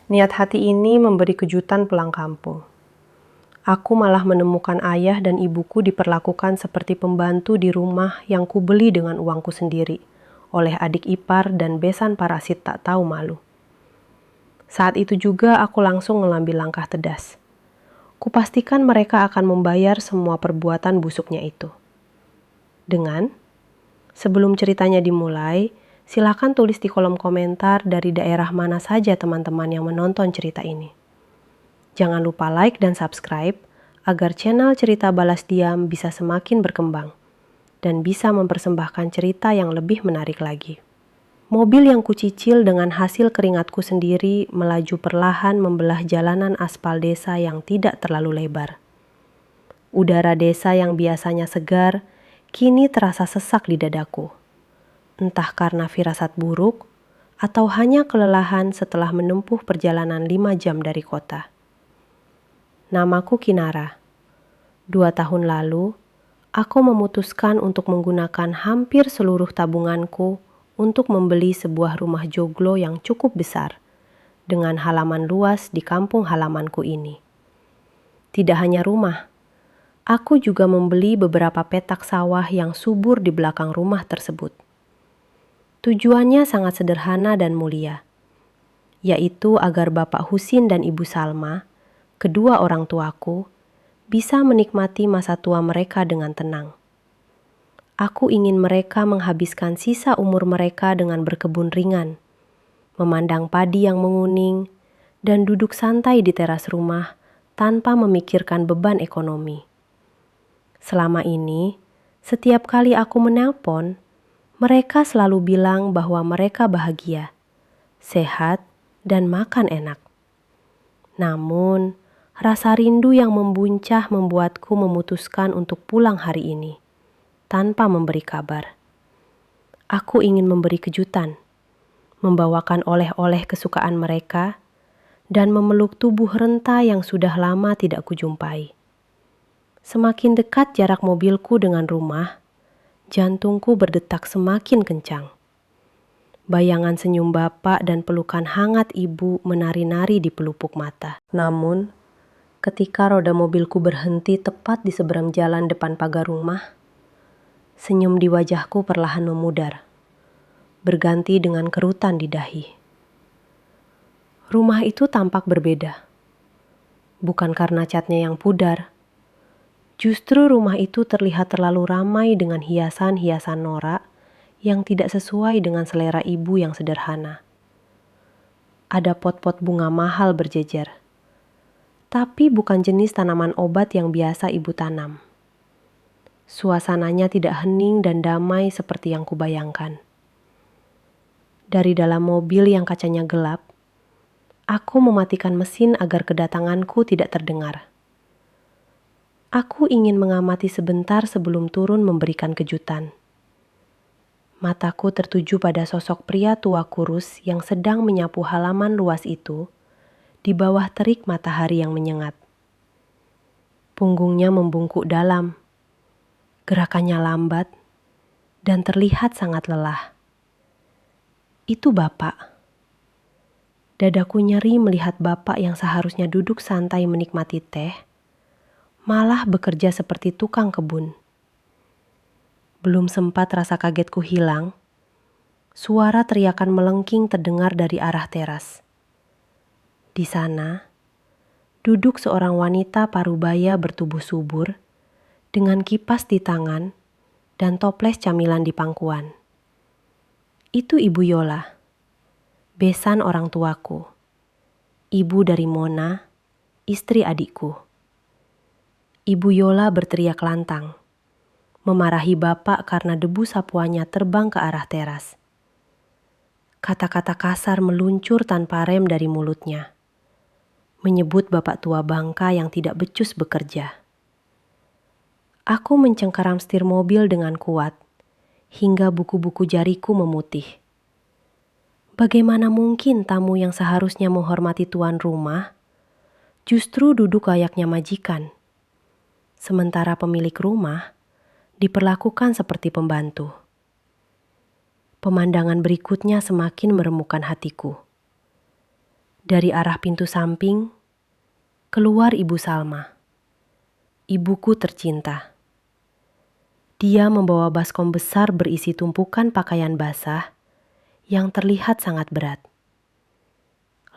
Niat hati ini memberi kejutan pulang kampung. Aku malah menemukan ayah dan ibuku diperlakukan seperti pembantu di rumah yang kubeli dengan uangku sendiri, oleh adik ipar dan besan parasit tak tahu malu. Saat itu juga aku langsung mengambil langkah tedas. Kupastikan mereka akan membayar semua perbuatan busuknya itu. Dengan, sebelum ceritanya dimulai, silakan tulis di kolom komentar dari daerah mana saja teman-teman yang menonton cerita ini. Jangan lupa like dan subscribe agar channel Cerita Balas Diam bisa semakin berkembang dan bisa mempersembahkan cerita yang lebih menarik lagi. Mobil yang kucicil dengan hasil keringatku sendiri melaju perlahan membelah jalanan aspal desa yang tidak terlalu lebar. Udara desa yang biasanya segar kini terasa sesak di dadaku. Entah karena firasat buruk atau hanya kelelahan setelah menempuh perjalanan 5 jam dari kota. Namaku Kinara. 2 tahun lalu, aku memutuskan untuk menggunakan hampir seluruh tabunganku untuk membeli sebuah rumah joglo yang cukup besar, dengan halaman luas di kampung halamanku ini. Tidak hanya rumah, aku juga membeli beberapa petak sawah yang subur di belakang rumah tersebut. Tujuannya sangat sederhana dan mulia, yaitu agar Bapak Husin dan Ibu Salma, kedua orang tuaku, bisa menikmati masa tua mereka dengan tenang. Aku ingin mereka menghabiskan sisa umur mereka dengan berkebun ringan, memandang padi yang menguning, dan duduk santai di teras rumah tanpa memikirkan beban ekonomi. Selama ini, setiap kali aku menelpon, mereka selalu bilang bahwa mereka bahagia, sehat, dan makan enak. Namun, rasa rindu yang membuncah membuatku memutuskan untuk pulang hari ini, tanpa memberi kabar. Aku ingin memberi kejutan, membawakan oleh-oleh kesukaan mereka, dan memeluk tubuh renta yang sudah lama tidak kujumpai. Semakin dekat jarak mobilku dengan rumah, jantungku berdetak semakin kencang. Bayangan senyum bapak dan pelukan hangat ibu menari-nari di pelupuk mata. Namun, ketika roda mobilku berhenti tepat di seberang jalan depan pagar rumah, senyum di wajahku perlahan memudar, berganti dengan kerutan di dahi. Rumah itu tampak berbeda. Bukan karena catnya yang pudar, justru rumah itu terlihat terlalu ramai dengan hiasan-hiasan norak yang tidak sesuai dengan selera ibu yang sederhana. Ada pot-pot bunga mahal berjejer, tapi bukan jenis tanaman obat yang biasa ibu tanam. Suasananya tidak hening dan damai seperti yang kubayangkan. Dari dalam mobil yang kacanya gelap, aku mematikan mesin agar kedatanganku tidak terdengar. Aku ingin mengamati sebentar sebelum turun memberikan kejutan. Mataku tertuju pada sosok pria tua kurus yang sedang menyapu halaman luas itu di bawah terik matahari yang menyengat. Punggungnya membungkuk dalam, gerakannya lambat, dan terlihat sangat lelah. Itu Bapak. Dadaku nyeri melihat Bapak yang seharusnya duduk santai menikmati teh, malah bekerja seperti tukang kebun. Belum sempat rasa kagetku hilang, suara teriakan melengking terdengar dari arah teras. Di sana, duduk seorang wanita parubaya bertubuh subur, dengan kipas di tangan dan toples camilan di pangkuan. Itu Ibu Yola, besan orang tuaku, ibu dari Mona, istri adikku. Ibu Yola berteriak lantang, memarahi Bapak karena debu sapuannya terbang ke arah teras. Kata-kata kasar meluncur tanpa rem dari mulutnya, menyebut Bapak tua bangka yang tidak becus bekerja. Aku mencengkeram setir mobil dengan kuat, hingga buku-buku jariku memutih. Bagaimana mungkin tamu yang seharusnya menghormati tuan rumah, justru duduk layaknya majikan, sementara pemilik rumah diperlakukan seperti pembantu. Pemandangan berikutnya semakin meremukkan hatiku. Dari arah pintu samping, keluar Ibu Salma, ibuku tercinta. Dia membawa baskom besar berisi tumpukan pakaian basah yang terlihat sangat berat.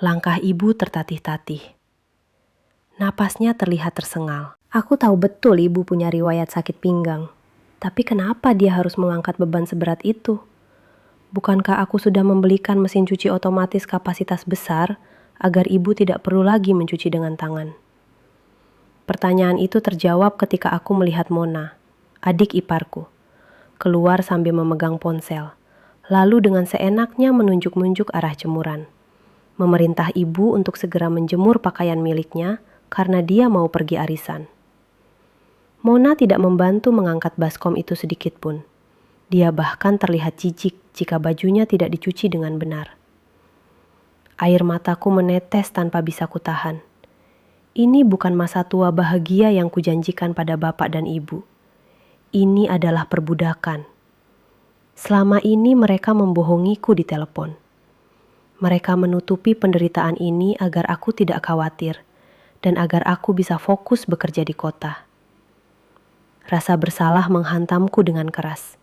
Langkah ibu tertatih-tatih. Napasnya terlihat tersengal. Aku tahu betul ibu punya riwayat sakit pinggang. Tapi kenapa dia harus mengangkat beban seberat itu? Bukankah aku sudah membelikan mesin cuci otomatis kapasitas besar agar ibu tidak perlu lagi mencuci dengan tangan? Pertanyaan itu terjawab ketika aku melihat Mona, adik iparku, keluar sambil memegang ponsel, lalu dengan seenaknya menunjuk-nunjuk arah jemuran. Memerintah ibu untuk segera menjemur pakaian miliknya karena dia mau pergi arisan. Mona tidak membantu mengangkat baskom itu sedikit pun. Dia bahkan terlihat jijik jika bajunya tidak dicuci dengan benar. Air mataku menetes tanpa bisa kutahan. Ini bukan masa tua bahagia yang kujanjikan pada bapak dan ibu. Ini adalah perbudakan. Selama ini mereka membohongiku di telepon. Mereka menutupi penderitaan ini agar aku tidak khawatir dan agar aku bisa fokus bekerja di kota. Rasa bersalah menghantamku dengan keras.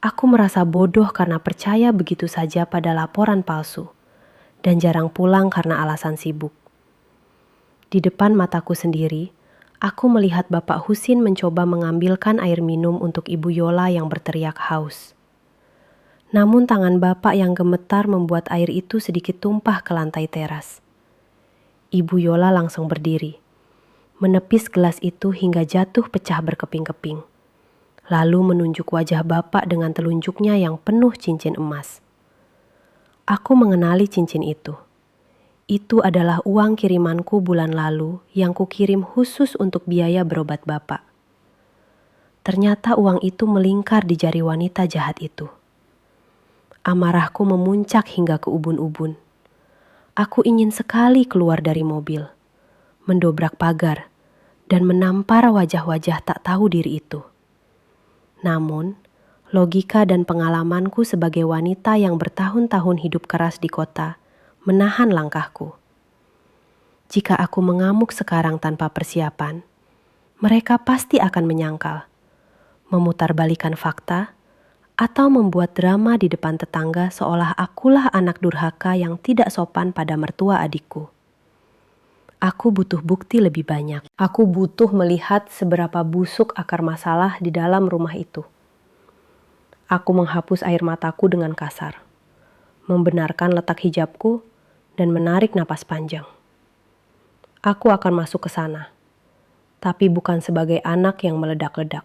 Aku merasa bodoh karena percaya begitu saja pada laporan palsu dan jarang pulang karena alasan sibuk. Di depan mataku sendiri, aku melihat Bapak Husin mencoba mengambilkan air minum untuk Ibu Yola yang berteriak haus. Namun tangan Bapak yang gemetar membuat air itu sedikit tumpah ke lantai teras. Ibu Yola langsung berdiri, menepis gelas itu hingga jatuh pecah berkeping-keping. Lalu menunjuk wajah Bapak dengan telunjuknya yang penuh cincin emas. Aku mengenali cincin itu. Itu adalah uang kirimanku bulan lalu yang kukirim khusus untuk biaya berobat Bapak. Ternyata uang itu melingkar di jari wanita jahat itu. Amarahku memuncak hingga ke ubun-ubun. Aku ingin sekali keluar dari mobil, mendobrak pagar, dan menampar wajah-wajah tak tahu diri itu. Namun, logika dan pengalamanku sebagai wanita yang bertahun-tahun hidup keras di kota menahan langkahku. Jika aku mengamuk sekarang tanpa persiapan, mereka pasti akan menyangkal, memutarbalikan fakta, atau membuat drama di depan tetangga seolah akulah anak durhaka yang tidak sopan pada mertua adikku. Aku butuh bukti lebih banyak. Aku butuh melihat seberapa busuk akar masalah di dalam rumah itu. Aku menghapus air mataku dengan kasar, membenarkan letak hijabku, dan menarik napas panjang. Aku akan masuk ke sana, tapi bukan sebagai anak yang meledak-ledak.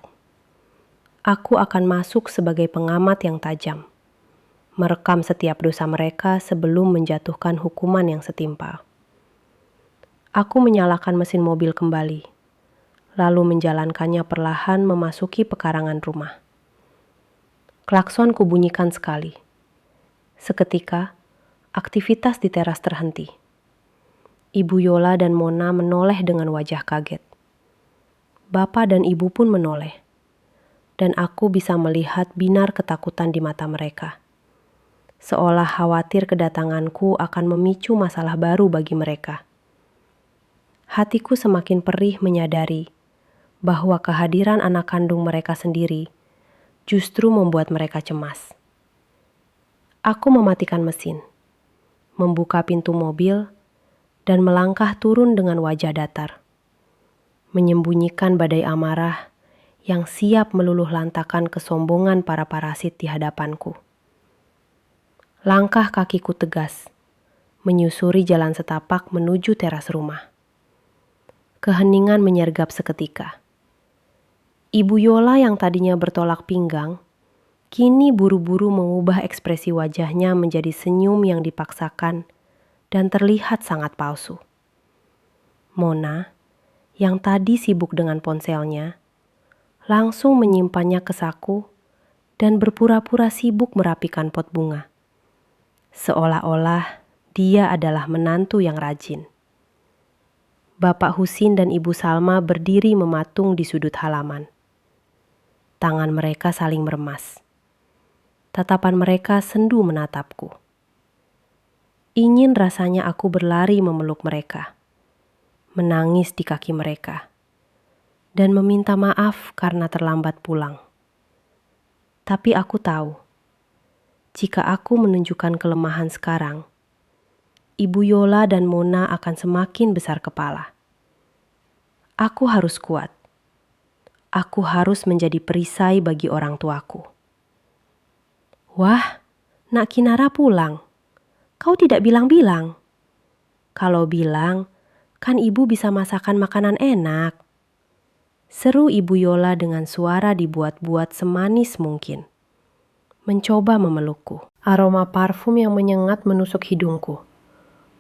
Aku akan masuk sebagai pengamat yang tajam, merekam setiap dosa mereka sebelum menjatuhkan hukuman yang setimpal. Aku menyalakan mesin mobil kembali, lalu menjalankannya perlahan memasuki pekarangan rumah. Klakson kubunyikan sekali. Seketika, aktivitas di teras terhenti. Ibu Yola dan Mona menoleh dengan wajah kaget. Bapak dan ibu pun menoleh. Dan aku bisa melihat binar ketakutan di mata mereka. Seolah khawatir kedatanganku akan memicu masalah baru bagi mereka. Hatiku semakin perih menyadari bahwa kehadiran anak kandung mereka sendiri justru membuat mereka cemas. Aku mematikan mesin, membuka pintu mobil, dan melangkah turun dengan wajah datar. Menyembunyikan badai amarah yang siap meluluh lantakan kesombongan para parasit di hadapanku. Langkah kakiku tegas, menyusuri jalan setapak menuju teras rumah. Keheningan menyergap seketika. Ibu Yola yang tadinya bertolak pinggang, kini buru-buru mengubah ekspresi wajahnya menjadi senyum yang dipaksakan dan terlihat sangat palsu. Mona, yang tadi sibuk dengan ponselnya, langsung menyimpannya ke saku dan berpura-pura sibuk merapikan pot bunga. Seolah-olah dia adalah menantu yang rajin. Bapak Husin dan Ibu Salma berdiri mematung di sudut halaman. Tangan mereka saling meremas. Tatapan mereka sendu menatapku. Ingin rasanya aku berlari memeluk mereka, menangis di kaki mereka, dan meminta maaf karena terlambat pulang. Tapi aku tahu, jika aku menunjukkan kelemahan sekarang, Ibu Yola dan Mona akan semakin besar kepala. Aku harus kuat. Aku harus menjadi perisai bagi orang tuaku. Wah, Nak Kinara pulang. Kau tidak bilang-bilang. Kalau bilang, kan ibu bisa masakan makanan enak. Seru Ibu Yola dengan suara dibuat-buat semanis mungkin. Mencoba memelukku. Aroma parfum yang menyengat menusuk hidungku.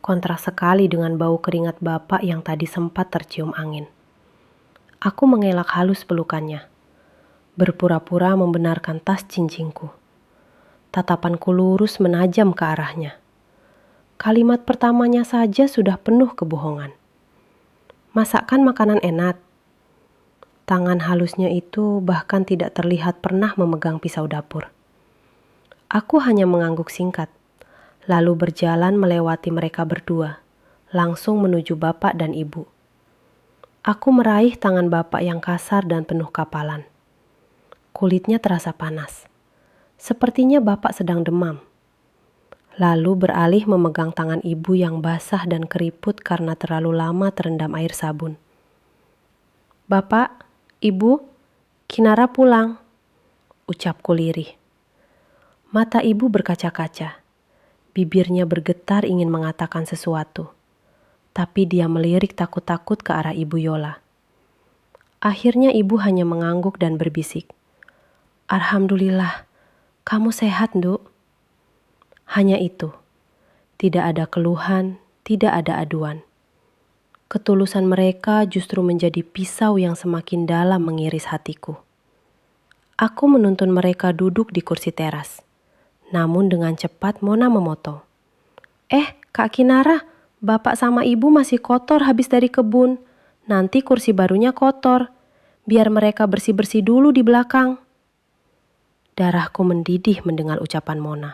Kontras sekali dengan bau keringat bapak yang tadi sempat tercium angin. Aku mengelak halus pelukannya. Berpura-pura membenarkan tas cincinku. Tatapanku lurus menajam ke arahnya. Kalimat pertamanya saja sudah penuh kebohongan. Masakan makanan enak. Tangan halusnya itu bahkan tidak terlihat pernah memegang pisau dapur. Aku hanya mengangguk singkat, lalu berjalan melewati mereka berdua, langsung menuju bapak dan ibu. Aku meraih tangan bapak yang kasar dan penuh kapalan. Kulitnya terasa panas. Sepertinya bapak sedang demam. Lalu beralih memegang tangan ibu yang basah dan keriput karena terlalu lama terendam air sabun. Bapak, Ibu, Kinara pulang, ucapku lirih. Mata ibu berkaca-kaca. Bibirnya bergetar ingin mengatakan sesuatu. Tapi dia melirik takut-takut ke arah Ibu Yola. Akhirnya ibu hanya mengangguk dan berbisik. Alhamdulillah, kamu sehat, Nduk. Hanya itu. Tidak ada keluhan, tidak ada aduan. Ketulusan mereka justru menjadi pisau yang semakin dalam mengiris hatiku. Aku menuntun mereka duduk di kursi teras. Namun dengan cepat Mona memotong. Kak Kinara, bapak sama ibu masih kotor habis dari kebun. Nanti kursi barunya kotor. Biar mereka bersih-bersih dulu di belakang. Darahku mendidih mendengar ucapan Mona.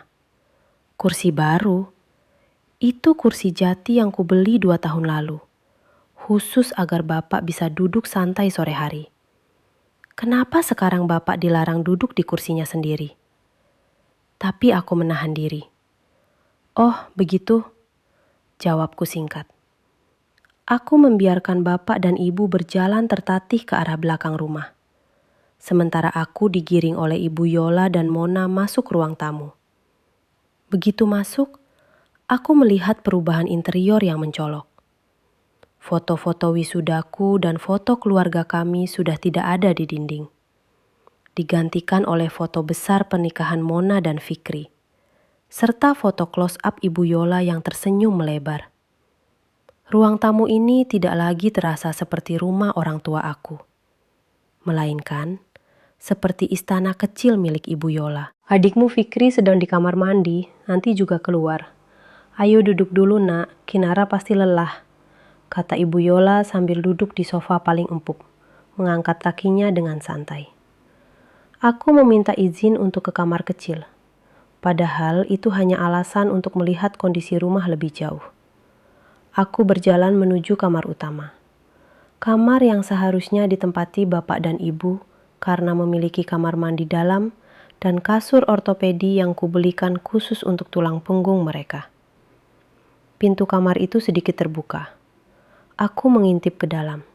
Kursi baru? Itu kursi jati yang kubeli 2 tahun lalu. Khusus agar bapak bisa duduk santai sore hari. Kenapa sekarang bapak dilarang duduk di kursinya sendiri? Tapi aku menahan diri. Oh, begitu? Jawabku singkat. Aku membiarkan bapak dan ibu berjalan tertatih ke arah belakang rumah. Sementara aku digiring oleh Ibu Yola dan Mona masuk ruang tamu. Begitu masuk, aku melihat perubahan interior yang mencolok. Foto-foto wisudaku dan foto keluarga kami sudah tidak ada di dinding. Digantikan oleh foto besar pernikahan Mona dan Fikri, serta foto close-up Ibu Yola yang tersenyum melebar. Ruang tamu ini tidak lagi terasa seperti rumah orang tua aku, melainkan seperti istana kecil milik Ibu Yola. Adikmu Fikri sedang di kamar mandi, nanti juga keluar. Ayo duduk dulu nak, Kinara pasti lelah, kata Ibu Yola sambil duduk di sofa paling empuk, mengangkat kakinya dengan santai. Aku meminta izin untuk ke kamar kecil, padahal itu hanya alasan untuk melihat kondisi rumah lebih jauh. Aku berjalan menuju kamar utama. Kamar yang seharusnya ditempati bapak dan ibu karena memiliki kamar mandi dalam dan kasur ortopedi yang kubelikan khusus untuk tulang punggung mereka. Pintu kamar itu sedikit terbuka. Aku mengintip ke dalam.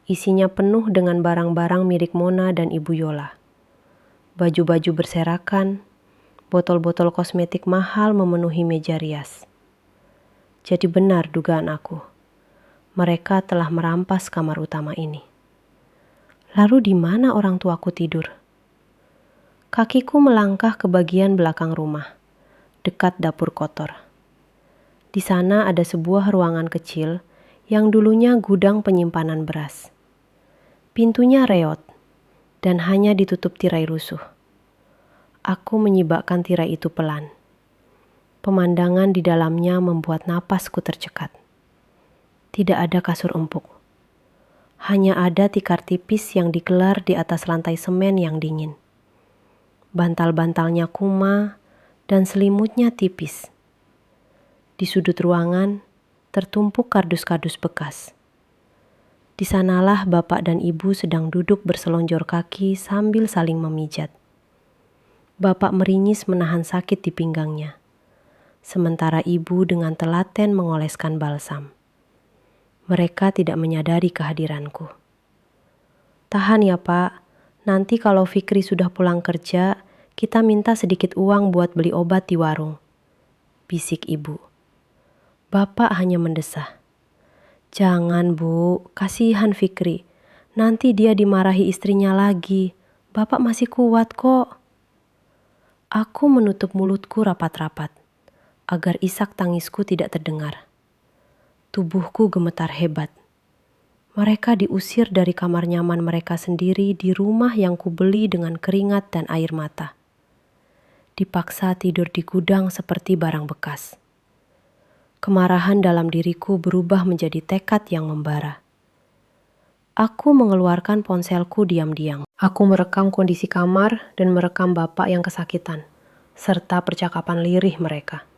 Isinya penuh dengan barang-barang milik Mona dan Ibu Yola. Baju-baju berserakan, botol-botol kosmetik mahal memenuhi meja rias. Jadi benar dugaan aku. Mereka telah merampas kamar utama ini. Lalu di mana orang tuaku tidur? Kakiku melangkah ke bagian belakang rumah, dekat dapur kotor. Di sana ada sebuah ruangan kecil yang dulunya gudang penyimpanan beras. Pintunya reot dan hanya ditutup tirai rusuh. Aku menyibakkan tirai itu pelan. Pemandangan di dalamnya membuat napasku tercekat. Tidak ada kasur empuk. Hanya ada tikar tipis yang digelar di atas lantai semen yang dingin. Bantal-bantalnya kuma dan selimutnya tipis. Di sudut ruangan, tertumpuk kardus-kardus bekas. Di sanalah bapak dan ibu sedang duduk berselonjor kaki sambil saling memijat. Bapak meringis menahan sakit di pinggangnya, sementara ibu dengan telaten mengoleskan balsam. Mereka tidak menyadari kehadiranku. "Tahan ya Pak, nanti kalau Fikri sudah pulang kerja, kita minta sedikit uang buat beli obat di warung," bisik ibu. Bapak hanya mendesah. "Jangan Bu, kasihan Fikri. Nanti dia dimarahi istrinya lagi. Bapak masih kuat kok." Aku menutup mulutku rapat-rapat, agar isak tangisku tidak terdengar. Tubuhku gemetar hebat. Mereka diusir dari kamar nyaman mereka sendiri di rumah yang kubeli dengan keringat dan air mata. Dipaksa tidur di gudang seperti barang bekas. Kemarahan dalam diriku berubah menjadi tekad yang membara. Aku mengeluarkan ponselku diam-diam. Aku merekam kondisi kamar dan merekam bapak yang kesakitan, serta percakapan lirih mereka.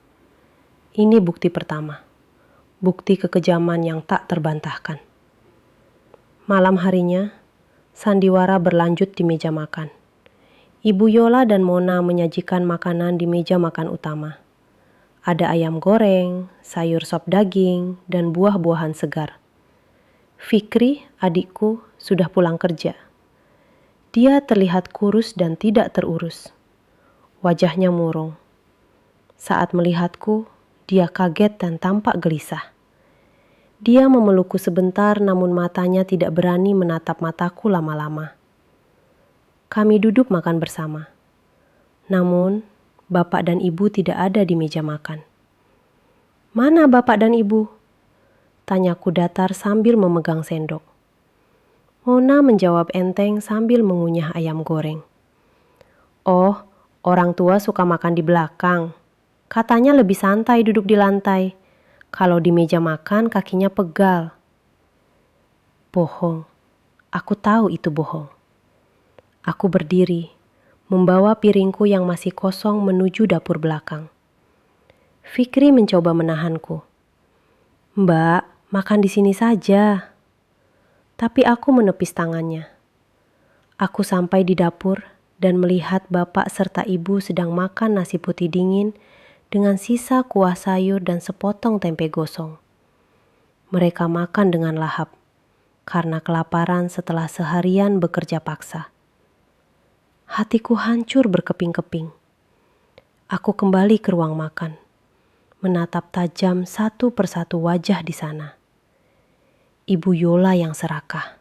Ini bukti pertama, bukti kekejaman yang tak terbantahkan. Malam harinya, sandiwara berlanjut di meja makan. Ibu Yola dan Mona menyajikan makanan di meja makan utama. Ada ayam goreng, sayur sop daging, dan buah-buahan segar. Fikri, adikku, sudah pulang kerja. Dia terlihat kurus dan tidak terurus. Wajahnya murung. Saat melihatku, dia kaget dan tampak gelisah. Dia memelukku sebentar, namun matanya tidak berani menatap mataku lama-lama. Kami duduk makan bersama. Namun, bapak dan ibu tidak ada di meja makan. "Mana bapak dan ibu?" tanyaku datar sambil memegang sendok. Mona menjawab enteng sambil mengunyah ayam goreng. "Oh, orang tua suka makan di belakang. Katanya lebih santai duduk di lantai. Kalau di meja makan kakinya pegal." Bohong. Aku tahu itu bohong. Aku berdiri, membawa piringku yang masih kosong menuju dapur belakang. Fikri mencoba menahanku. "Mbak, makan di sini saja." Tapi aku menepis tangannya. Aku sampai di dapur dan melihat bapak serta ibu sedang makan nasi putih dingin dengan sisa kuah sayur dan sepotong tempe gosong. Mereka makan dengan lahap, karena kelaparan setelah seharian bekerja paksa. Hatiku hancur berkeping-keping. Aku kembali ke ruang makan, menatap tajam satu persatu wajah di sana. Ibu Yola yang serakah,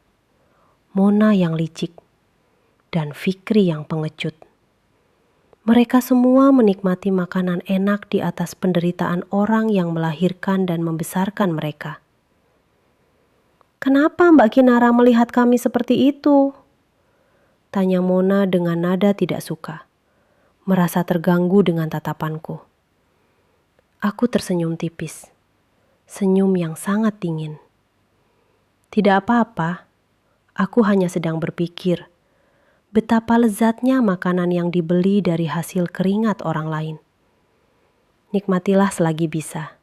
Mona yang licik, dan Fikri yang pengecut. Mereka semua menikmati makanan enak di atas penderitaan orang yang melahirkan dan membesarkan mereka. "Kenapa Mbak Kinara melihat kami seperti itu?" tanya Mona dengan nada tidak suka, merasa terganggu dengan tatapanku. Aku tersenyum tipis, senyum yang sangat dingin. "Tidak apa-apa, aku hanya sedang berpikir betapa lezatnya makanan yang dibeli dari hasil keringat orang lain. Nikmatilah selagi bisa,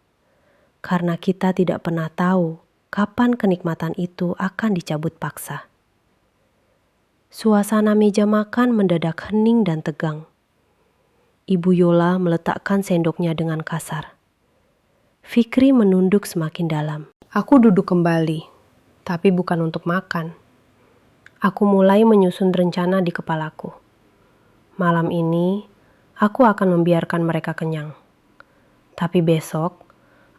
karena kita tidak pernah tahu kapan kenikmatan itu akan dicabut paksa." Suasana meja makan mendadak hening dan tegang. Ibu Yola meletakkan sendoknya dengan kasar. Fikri menunduk semakin dalam. Aku duduk kembali, tapi bukan untuk makan. Aku mulai menyusun rencana di kepalaku. Malam ini, aku akan membiarkan mereka kenyang. Tapi besok,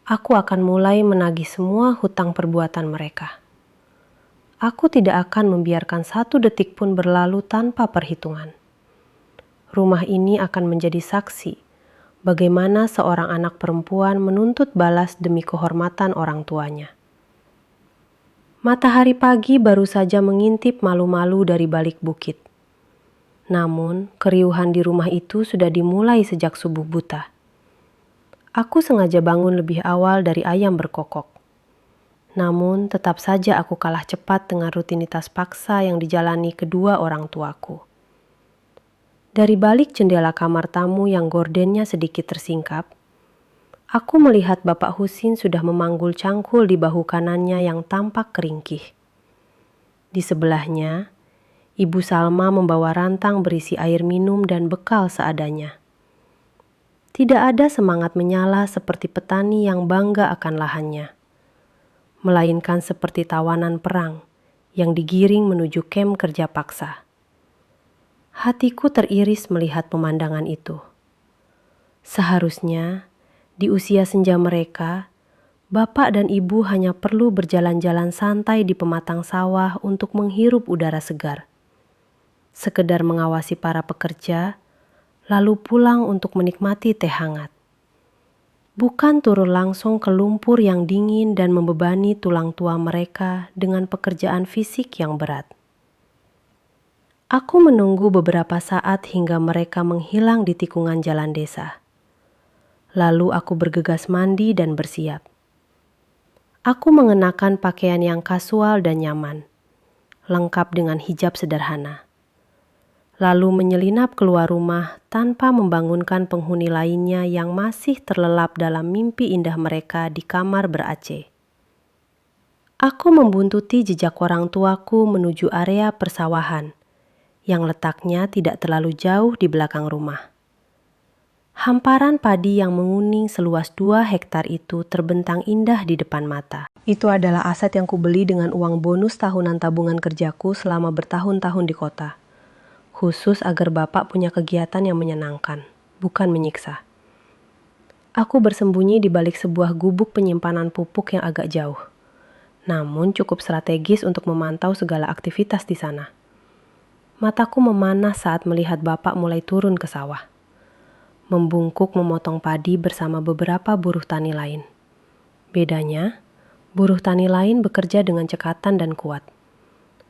aku akan mulai menagih semua hutang perbuatan mereka. Aku tidak akan membiarkan satu detik pun berlalu tanpa perhitungan. Rumah ini akan menjadi saksi bagaimana seorang anak perempuan menuntut balas demi kehormatan orang tuanya. Matahari pagi baru saja mengintip malu-malu dari balik bukit. Namun, keriuhan di rumah itu sudah dimulai sejak subuh buta. Aku sengaja bangun lebih awal dari ayam berkokok. Namun, tetap saja aku kalah cepat dengan rutinitas paksa yang dijalani kedua orang tuaku. Dari balik jendela kamar tamu yang gordennya sedikit tersingkap, Aku melihat Bapak Husin sudah memanggul cangkul di bahu kanannya yang tampak keringkih. Di sebelahnya, Ibu Salma membawa rantang berisi air minum dan bekal seadanya. Tidak ada semangat menyala seperti petani yang bangga akan lahannya, melainkan seperti tawanan perang yang digiring menuju kem kerja paksa. Hatiku teriris melihat pemandangan itu. Seharusnya, di usia senja mereka, bapak dan ibu hanya perlu berjalan-jalan santai di pematang sawah untuk menghirup udara segar. Sekedar mengawasi para pekerja, lalu pulang untuk menikmati teh hangat. Bukan turun langsung ke lumpur yang dingin dan membebani tulang tua mereka dengan pekerjaan fisik yang berat. Aku menunggu beberapa saat hingga mereka menghilang di tikungan jalan desa. Lalu aku bergegas mandi dan bersiap. Aku mengenakan pakaian yang kasual dan nyaman, lengkap dengan hijab sederhana. Lalu menyelinap keluar rumah tanpa membangunkan penghuni lainnya yang masih terlelap dalam mimpi indah mereka di kamar ber-AC. Aku membuntuti jejak orang tuaku menuju area persawahan, yang letaknya tidak terlalu jauh di belakang rumah. Hamparan padi yang menguning seluas 2 hektar itu terbentang indah di depan mata. Itu adalah aset yang kubeli dengan uang bonus tahunan tabungan kerjaku selama bertahun-tahun di kota. Khusus agar bapak punya kegiatan yang menyenangkan, bukan menyiksa. Aku bersembunyi di balik sebuah gubuk penyimpanan pupuk yang agak jauh, namun cukup strategis untuk memantau segala aktivitas di sana. Mataku memanah saat melihat bapak mulai turun ke sawah, membungkuk memotong padi bersama beberapa buruh tani lain. Bedanya, buruh tani lain bekerja dengan cekatan dan kuat.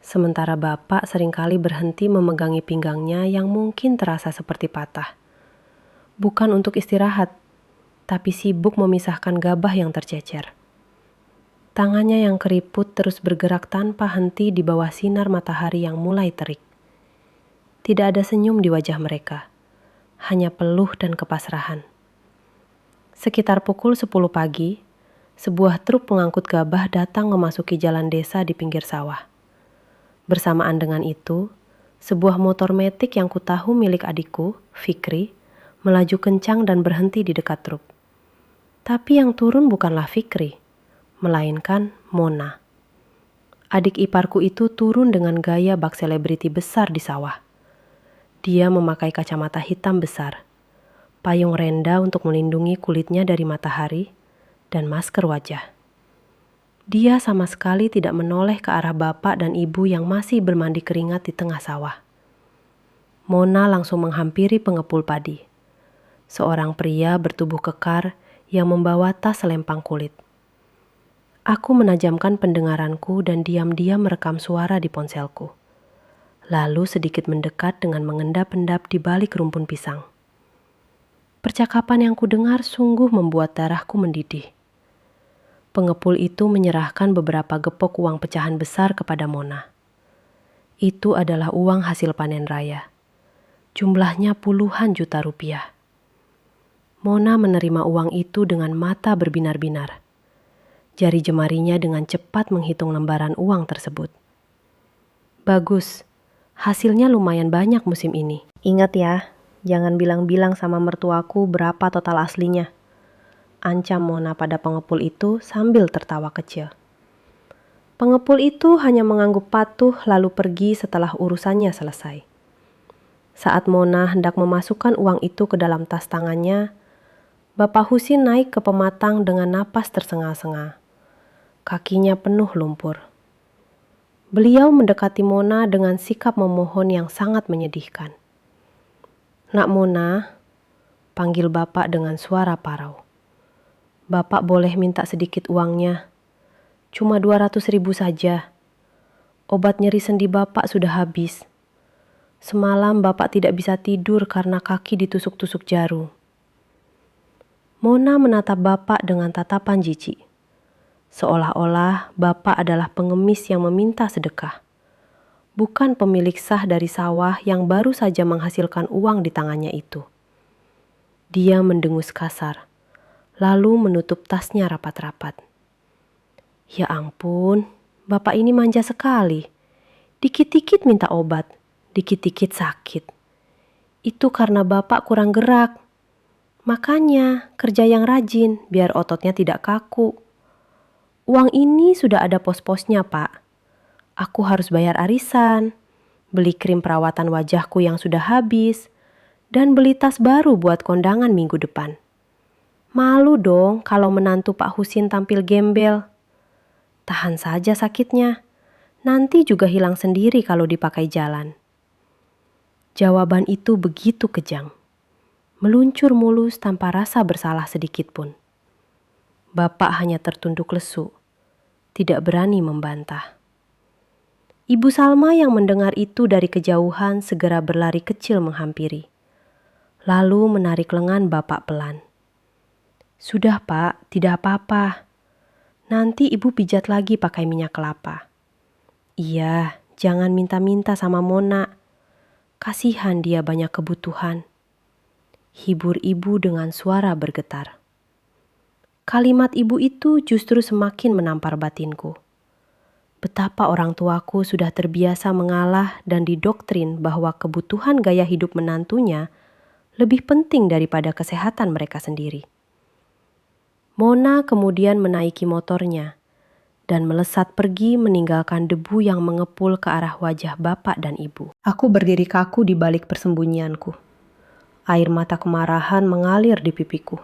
Sementara bapak seringkali berhenti memegangi pinggangnya yang mungkin terasa seperti patah. Bukan untuk istirahat, tapi sibuk memisahkan gabah yang tercecer. Tangannya yang keriput terus bergerak tanpa henti di bawah sinar matahari yang mulai terik. Tidak ada senyum di wajah mereka, hanya peluh dan kepasrahan. Sekitar pukul 10 pagi, sebuah truk pengangkut gabah datang memasuki jalan desa di pinggir sawah. Bersamaan dengan itu, sebuah motor metik yang kutahu milik adikku, Fikri, melaju kencang dan berhenti di dekat truk. Tapi yang turun bukanlah Fikri, melainkan Mona. Adik iparku itu turun dengan gaya bak selebriti besar di sawah. Dia memakai kacamata hitam besar, payung renda untuk melindungi kulitnya dari matahari, dan masker wajah. Dia sama sekali tidak menoleh ke arah bapak dan ibu yang masih bermandi keringat di tengah sawah. Mona langsung menghampiri pengepul padi. Seorang pria bertubuh kekar yang membawa tas selempang kulit. Aku menajamkan pendengaranku dan diam-diam merekam suara di ponselku. Lalu sedikit mendekat dengan mengendap-endap di balik rumpun pisang. Percakapan yang kudengar sungguh membuat darahku mendidih. Pengepul itu menyerahkan beberapa gepok uang pecahan besar kepada Mona. Itu adalah uang hasil panen raya. Jumlahnya puluhan juta rupiah. Mona menerima uang itu dengan mata berbinar-binar. Jari jemarinya dengan cepat menghitung lembaran uang tersebut. Bagus, hasilnya lumayan banyak musim ini. Ingat ya, jangan bilang-bilang sama mertuaku berapa total aslinya. Ancam Mona pada pengepul itu sambil tertawa kecil. Pengepul itu hanya mengangguk patuh lalu pergi setelah urusannya selesai. Saat Mona hendak memasukkan uang itu ke dalam tas tangannya, Bapak Husin naik ke pematang dengan napas tersengal-sengal. Kakinya penuh lumpur. Beliau mendekati Mona dengan sikap memohon yang sangat menyedihkan. "Nak Mona," panggil bapak dengan suara parau. "Bapak boleh minta sedikit uangnya. Cuma 200.000 saja. Obat nyeri sendi bapak sudah habis. Semalam bapak tidak bisa tidur karena kaki ditusuk-tusuk jarum." Mona menatap bapak dengan tatapan jijik. Seolah-olah bapak adalah pengemis yang meminta sedekah. Bukan pemilik sah dari sawah yang baru saja menghasilkan uang di tangannya itu. Dia mendengus kasar. lalu menutup tasnya rapat-rapat. Ya ampun, bapak ini manja sekali. Dikit-dikit minta obat, dikit-dikit sakit. Itu karena bapak kurang gerak. Makanya kerja yang rajin biar ototnya tidak kaku. Uang ini sudah ada pos-posnya, Pak. Aku harus bayar arisan, beli krim perawatan wajahku yang sudah habis, dan beli tas baru buat kondangan minggu depan. Malu dong kalau menantu Pak Husin tampil gembel. Tahan saja sakitnya, nanti juga hilang sendiri kalau dipakai jalan. Jawaban itu begitu kejam, meluncur mulus tanpa rasa bersalah sedikit pun. Bapak hanya tertunduk lesu, tidak berani membantah. Ibu Salma yang mendengar itu dari kejauhan segera berlari kecil menghampiri, lalu menarik lengan bapak pelan. Sudah Pak, tidak apa-apa. Nanti ibu pijat lagi pakai minyak kelapa. Iya, jangan minta-minta sama Mona. Kasihan dia banyak kebutuhan. Hibur ibu dengan suara bergetar. Kalimat ibu itu justru semakin menampar batinku. Betapa orang tuaku sudah terbiasa mengalah dan didoktrin bahwa kebutuhan gaya hidup menantunya lebih penting daripada kesehatan mereka sendiri. Mona kemudian menaiki motornya dan melesat pergi meninggalkan debu yang mengepul ke arah wajah bapak dan ibu. Aku berdiri kaku di balik persembunyianku. Air mata kemarahan mengalir di pipiku.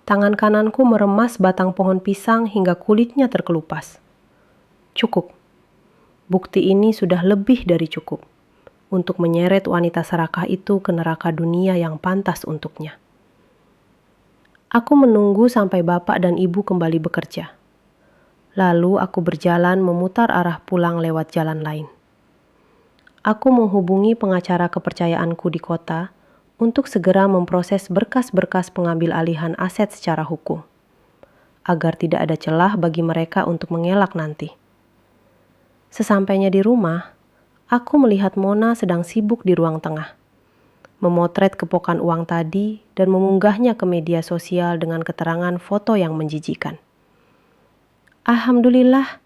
Tangan kananku meremas batang pohon pisang hingga kulitnya terkelupas. Cukup. Bukti ini sudah lebih dari cukup untuk menyeret wanita serakah itu ke neraka dunia yang pantas untuknya. Aku menunggu sampai bapak dan ibu kembali bekerja. Lalu aku berjalan memutar arah pulang lewat jalan lain. Aku menghubungi pengacara kepercayaanku di kota untuk segera memproses berkas-berkas pengambil alihan aset secara hukum, agar tidak ada celah bagi mereka untuk mengelak nanti. Sesampainya di rumah, aku melihat Mona sedang sibuk di ruang tengah, memotret kepokan uang tadi dan mengunggahnya ke media sosial dengan keterangan foto yang menjijikan. Alhamdulillah,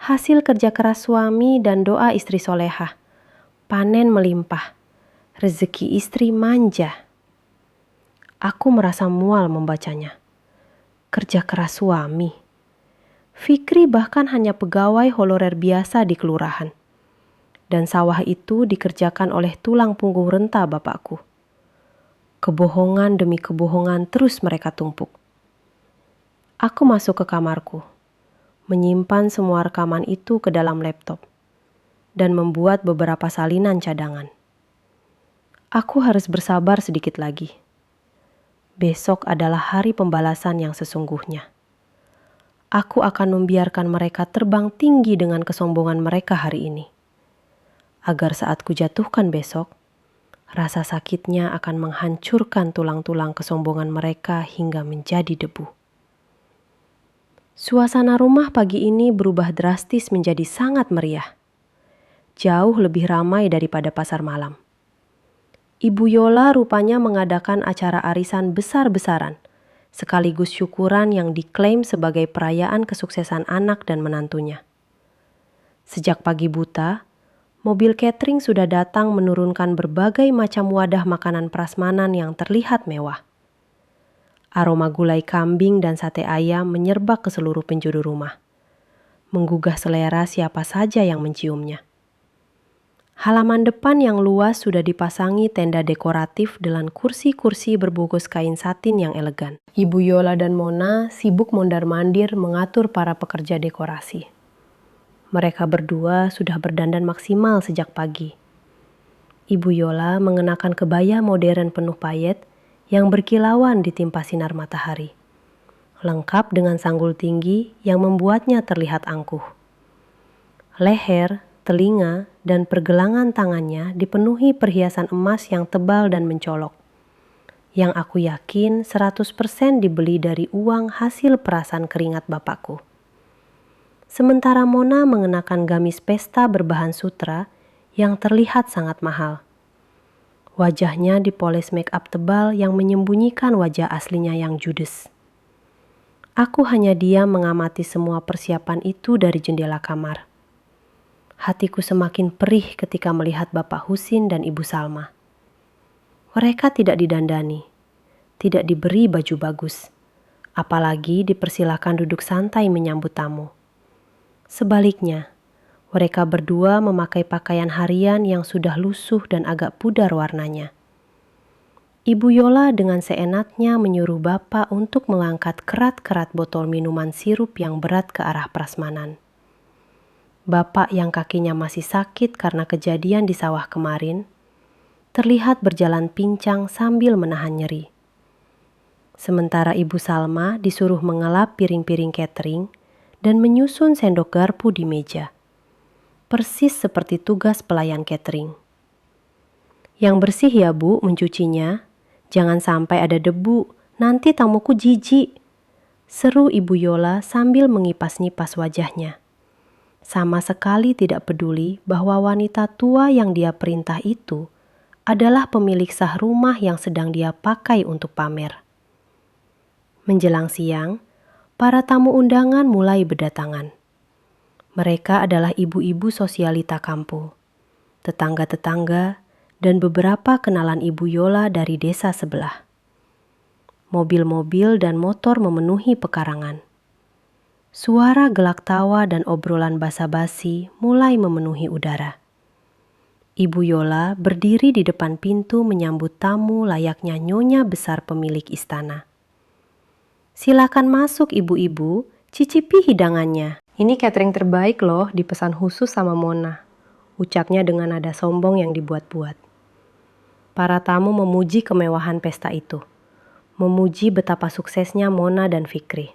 hasil kerja keras suami dan doa istri solehah. Panen melimpah, rezeki istri manja. Aku merasa mual membacanya. Kerja keras suami. Fikri bahkan hanya pegawai honorer biasa di kelurahan. Dan sawah itu dikerjakan oleh tulang punggung renta bapakku. Kebohongan demi kebohongan terus mereka tumpuk. Aku masuk ke kamarku, menyimpan semua rekaman itu ke dalam laptop, dan membuat beberapa salinan cadangan. Aku harus bersabar sedikit lagi. Besok adalah hari pembalasan yang sesungguhnya. Aku akan membiarkan mereka terbang tinggi dengan kesombongan mereka hari ini. Agar saat kujatuhkan besok, rasa sakitnya akan menghancurkan tulang-tulang kesombongan mereka hingga menjadi debu. Suasana rumah pagi ini berubah drastis menjadi sangat meriah. Jauh lebih ramai daripada pasar malam. Ibu Yola rupanya mengadakan acara arisan besar-besaran, sekaligus syukuran yang diklaim sebagai perayaan kesuksesan anak dan menantunya. Sejak pagi buta, mobil catering sudah datang menurunkan berbagai macam wadah makanan prasmanan yang terlihat mewah. Aroma gulai kambing dan sate ayam menyerbak ke seluruh penjuru rumah, menggugah selera siapa saja yang menciumnya. Halaman depan yang luas sudah dipasangi tenda dekoratif dengan kursi-kursi berbungkus kain satin yang elegan. Ibu Yola dan Mona sibuk mondar-mandir mengatur para pekerja dekorasi. Mereka berdua sudah berdandan maksimal sejak pagi. Ibu Yola mengenakan kebaya modern penuh payet yang berkilauan ditimpa sinar matahari, lengkap dengan sanggul tinggi yang membuatnya terlihat angkuh. Leher, telinga, dan pergelangan tangannya dipenuhi perhiasan emas yang tebal dan mencolok, yang aku yakin 100% dibeli dari uang hasil perasan keringat bapakku. Sementara Mona mengenakan gamis pesta berbahan sutra yang terlihat sangat mahal. Wajahnya dipoles make up tebal yang menyembunyikan wajah aslinya yang judes. Aku hanya diam mengamati semua persiapan itu dari jendela kamar. Hatiku semakin perih ketika melihat Bapak Husin dan Ibu Salma. Mereka tidak didandani, tidak diberi baju bagus, apalagi dipersilakan duduk santai menyambut tamu. Sebaliknya, mereka berdua memakai pakaian harian yang sudah lusuh dan agak pudar warnanya. Ibu Yola dengan seenaknya menyuruh Bapak untuk mengangkat kerat-kerat botol minuman sirup yang berat ke arah prasmanan. Bapak yang kakinya masih sakit karena kejadian di sawah kemarin, terlihat berjalan pincang sambil menahan nyeri. Sementara Ibu Salma disuruh mengelap piring-piring catering dan menyusun sendok garpu di meja. Persis seperti tugas pelayan catering. Yang bersih ya Bu mencucinya, jangan sampai ada debu, nanti tamuku jijik, seru Ibu Yola sambil mengipas-ngipas wajahnya. Sama sekali tidak peduli bahwa wanita tua yang dia perintah itu adalah pemilik sah rumah yang sedang dia pakai untuk pamer. Menjelang siang, para tamu undangan mulai berdatangan. Mereka adalah ibu-ibu sosialita kampung, tetangga-tetangga, dan beberapa kenalan Ibu Yola dari desa sebelah. Mobil-mobil dan motor memenuhi pekarangan. Suara gelak tawa dan obrolan basa-basi mulai memenuhi udara. Ibu Yola berdiri di depan pintu menyambut tamu layaknya nyonya besar pemilik istana. Silakan masuk ibu-ibu, cicipi hidangannya. Ini catering terbaik loh, dipesan khusus sama Mona, ucapnya dengan nada sombong yang dibuat-buat. Para tamu memuji kemewahan pesta itu, memuji betapa suksesnya Mona dan Fikri.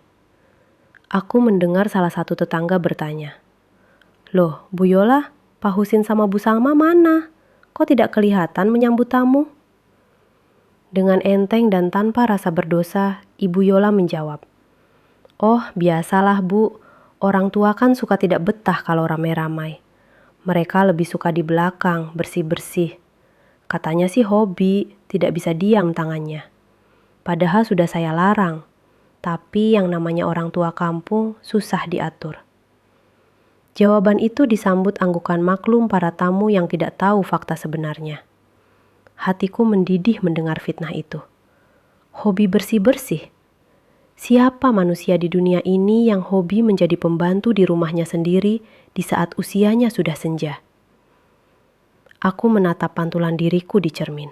Aku mendengar salah satu tetangga bertanya, "Loh, Bu Yola, Pak Husin sama Bu Salma mana? Kok tidak kelihatan menyambut tamu?" Dengan enteng dan tanpa rasa berdosa, Ibu Yola menjawab, "Oh, biasalah Bu. Orang tua kan suka tidak betah kalau ramai-ramai. Mereka lebih suka di belakang, bersih-bersih. Katanya sih hobi, tidak bisa diam tangannya. Padahal sudah saya larang. Tapi yang namanya orang tua kampung susah diatur." Jawaban itu disambut anggukan maklum para tamu yang tidak tahu fakta sebenarnya. Hatiku mendidih mendengar fitnah itu. Hobi bersih-bersih? Siapa manusia di dunia ini yang hobi menjadi pembantu di rumahnya sendiri di saat usianya sudah senja? Aku menatap pantulan diriku di cermin.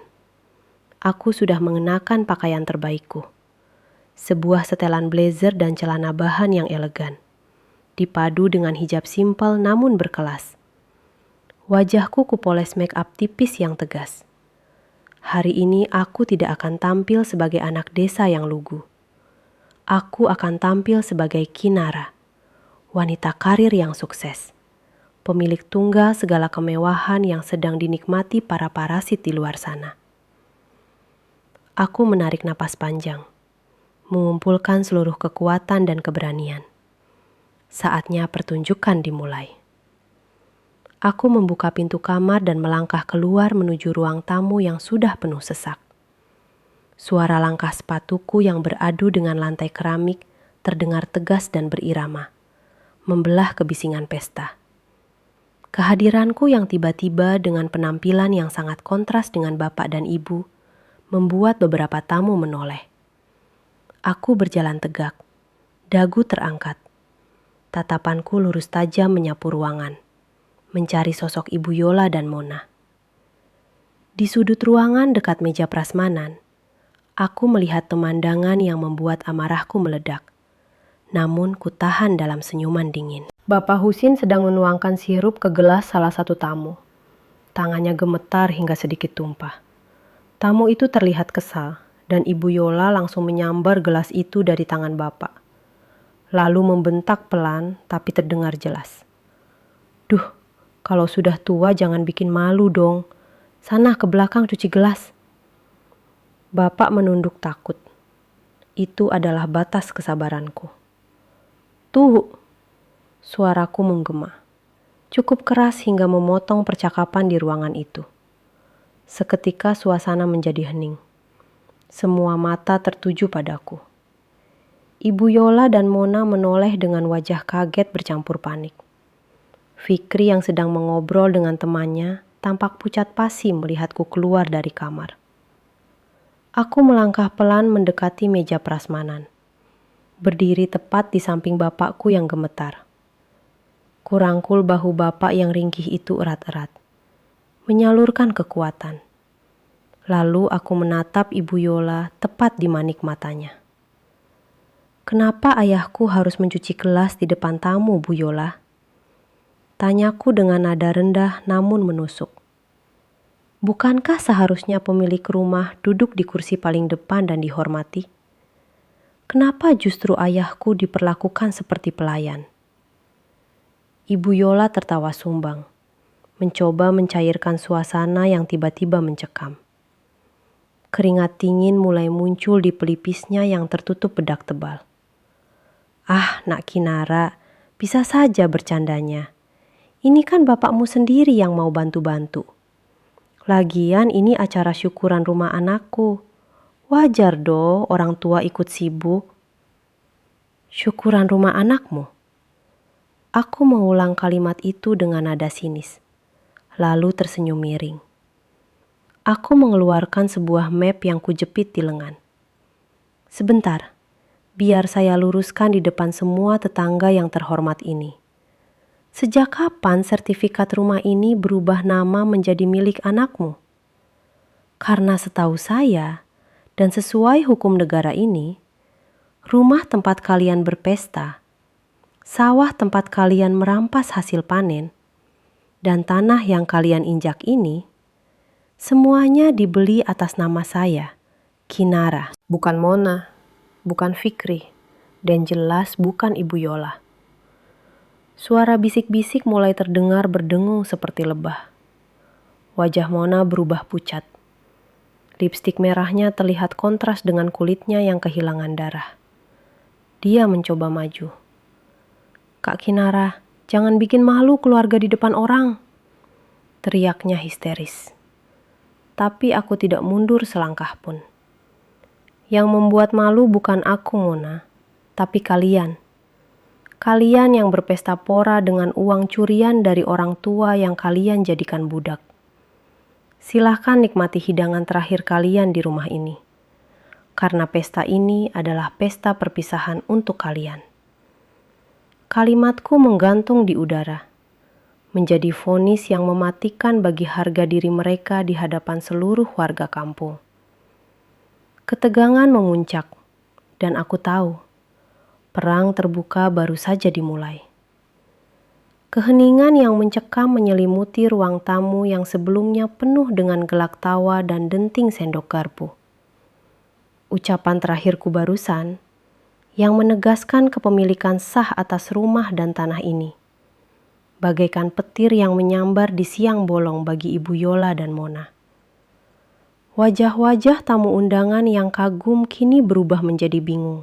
Aku sudah mengenakan pakaian terbaikku. Sebuah setelan blazer dan celana bahan yang elegan, dipadu dengan hijab simpel namun berkelas. Wajahku kupoles make up tipis yang tegas. Hari ini aku tidak akan tampil sebagai anak desa yang lugu. Aku akan tampil sebagai Kinara, wanita karir yang sukses, pemilik tunggal segala kemewahan yang sedang dinikmati para parasit di luar sana. Aku menarik napas panjang, mengumpulkan seluruh kekuatan dan keberanian. Saatnya pertunjukan dimulai. Aku membuka pintu kamar dan melangkah keluar menuju ruang tamu yang sudah penuh sesak. Suara langkah sepatuku yang beradu dengan lantai keramik terdengar tegas dan berirama, membelah kebisingan pesta. Kehadiranku yang tiba-tiba dengan penampilan yang sangat kontras dengan bapak dan ibu, membuat beberapa tamu menoleh. Aku berjalan tegak, dagu terangkat. Tatapanku lurus tajam menyapu ruangan, mencari sosok Ibu Yola dan Mona. Di sudut ruangan dekat meja prasmanan, aku melihat pemandangan yang membuat amarahku meledak. Namun ku tahan dalam senyuman dingin. Bapak Husin sedang menuangkan sirup ke gelas salah satu tamu. Tangannya gemetar hingga sedikit tumpah. Tamu itu terlihat kesal dan Ibu Yola langsung menyambar gelas itu dari tangan Bapak. Lalu membentak pelan tapi terdengar jelas. "Duh, kalau sudah tua jangan bikin malu dong. Sana ke belakang cuci gelas." Bapak menunduk takut. Itu adalah batas kesabaranku. "Tuh!" Suaraku menggema. Cukup keras hingga memotong percakapan di ruangan itu. Seketika suasana menjadi hening. Semua mata tertuju padaku. Ibu Yola dan Mona menoleh dengan wajah kaget bercampur panik. Fikri yang sedang mengobrol dengan temannya tampak pucat pasi melihatku keluar dari kamar. Aku melangkah pelan mendekati meja prasmanan. Berdiri tepat di samping bapakku yang gemetar. Kurangkul bahu bapak yang ringkih itu erat-erat, menyalurkan kekuatan. Lalu aku menatap Ibu Yola tepat di manik matanya. "Kenapa ayahku harus mencuci gelas di depan tamu, Bu Yola?" Tanyaku dengan nada rendah namun menusuk. "Bukankah seharusnya pemilik rumah duduk di kursi paling depan dan dihormati? Kenapa justru ayahku diperlakukan seperti pelayan?" Ibu Yola tertawa sumbang, mencoba mencairkan suasana yang tiba-tiba mencekam. Keringat dingin mulai muncul di pelipisnya yang tertutup bedak tebal. "Ah, Nak Kinara, bisa saja bercandanya. Ini kan bapakmu sendiri yang mau bantu-bantu. Lagian ini acara syukuran rumah anakku. Wajar dong orang tua ikut sibuk." "Syukuran rumah anakmu?" Aku mengulang kalimat itu dengan nada sinis, lalu tersenyum miring. Aku mengeluarkan sebuah map yang kujepit di lengan. "Sebentar, biar saya luruskan di depan semua tetangga yang terhormat ini. Sejak kapan sertifikat rumah ini berubah nama menjadi milik anakmu? Karena setahu saya, dan sesuai hukum negara ini, rumah tempat kalian berpesta, sawah tempat kalian merampas hasil panen, dan tanah yang kalian injak ini, semuanya dibeli atas nama saya, Kinara. Bukan Mona, bukan Fikri, dan jelas bukan Ibu Yola." Suara bisik-bisik mulai terdengar berdengung seperti lebah. Wajah Mona berubah pucat. Lipstik merahnya terlihat kontras dengan kulitnya yang kehilangan darah. Dia mencoba maju. "Kak Kinara, jangan bikin malu keluarga di depan orang," teriaknya histeris. Tapi aku tidak mundur selangkah pun. Yang membuat malu bukan aku, Mona, tapi kalian. Kalian yang berpesta pora dengan uang curian dari orang tua yang kalian jadikan budak. Silahkan nikmati hidangan terakhir kalian di rumah ini. Karena pesta ini adalah pesta perpisahan untuk kalian. Kalimatku menggantung di udara, menjadi vonis yang mematikan bagi harga diri mereka di hadapan seluruh warga kampung. Ketegangan memuncak, dan aku tahu perang terbuka baru saja dimulai. Keheningan yang mencekam menyelimuti ruang tamu yang sebelumnya penuh dengan gelak tawa dan denting sendok garpu. Ucapan terakhirku barusan, yang menegaskan kepemilikan sah atas rumah dan tanah ini, bagaikan petir yang menyambar di siang bolong bagi Ibu Yola dan Mona. Wajah-wajah tamu undangan yang kagum kini berubah menjadi bingung.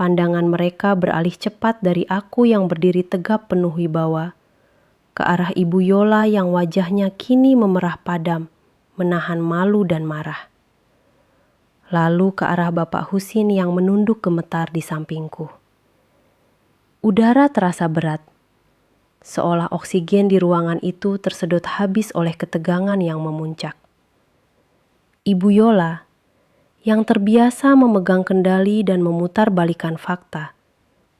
Pandangan mereka beralih cepat dari aku yang berdiri tegap penuh wibawa ke arah Ibu Yola yang wajahnya kini memerah padam, menahan malu dan marah. Lalu ke arah Bapak Husin yang menunduk gemetar di sampingku. Udara terasa berat, seolah oksigen di ruangan itu tersedot habis oleh ketegangan yang memuncak. Ibu Yola yang terbiasa memegang kendali dan memutarbalikkan fakta,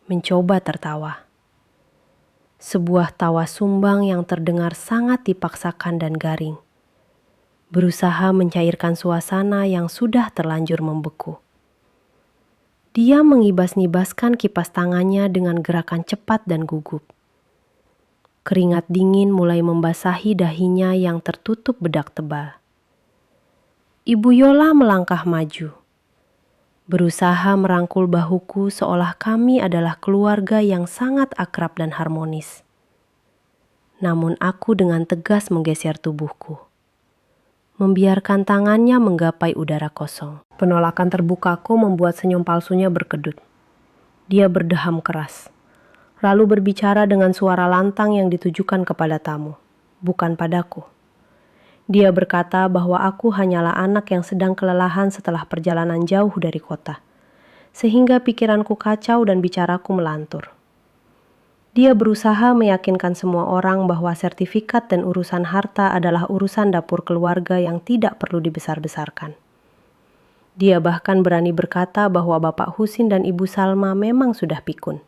mencoba tertawa. Sebuah tawa sumbang yang terdengar sangat dipaksakan dan garing, berusaha mencairkan suasana yang sudah terlanjur membeku. Dia mengibas-ngibaskan kipas tangannya dengan gerakan cepat dan gugup. Keringat dingin mulai membasahi dahinya yang tertutup bedak tebal. Ibu Yola melangkah maju, berusaha merangkul bahuku seolah kami adalah keluarga yang sangat akrab dan harmonis. Namun aku dengan tegas menggeser tubuhku, membiarkan tangannya menggapai udara kosong. Penolakan terbukaku membuat senyum palsunya berkedut. Dia berdeham keras, lalu berbicara dengan suara lantang yang ditujukan kepada tamu, bukan padaku. Dia berkata bahwa aku hanyalah anak yang sedang kelelahan setelah perjalanan jauh dari kota, sehingga pikiranku kacau dan bicaraku melantur. Dia berusaha meyakinkan semua orang bahwa sertifikat dan urusan harta adalah urusan dapur keluarga yang tidak perlu dibesar-besarkan. Dia bahkan berani berkata bahwa Bapak Husin dan Ibu Salma memang sudah pikun.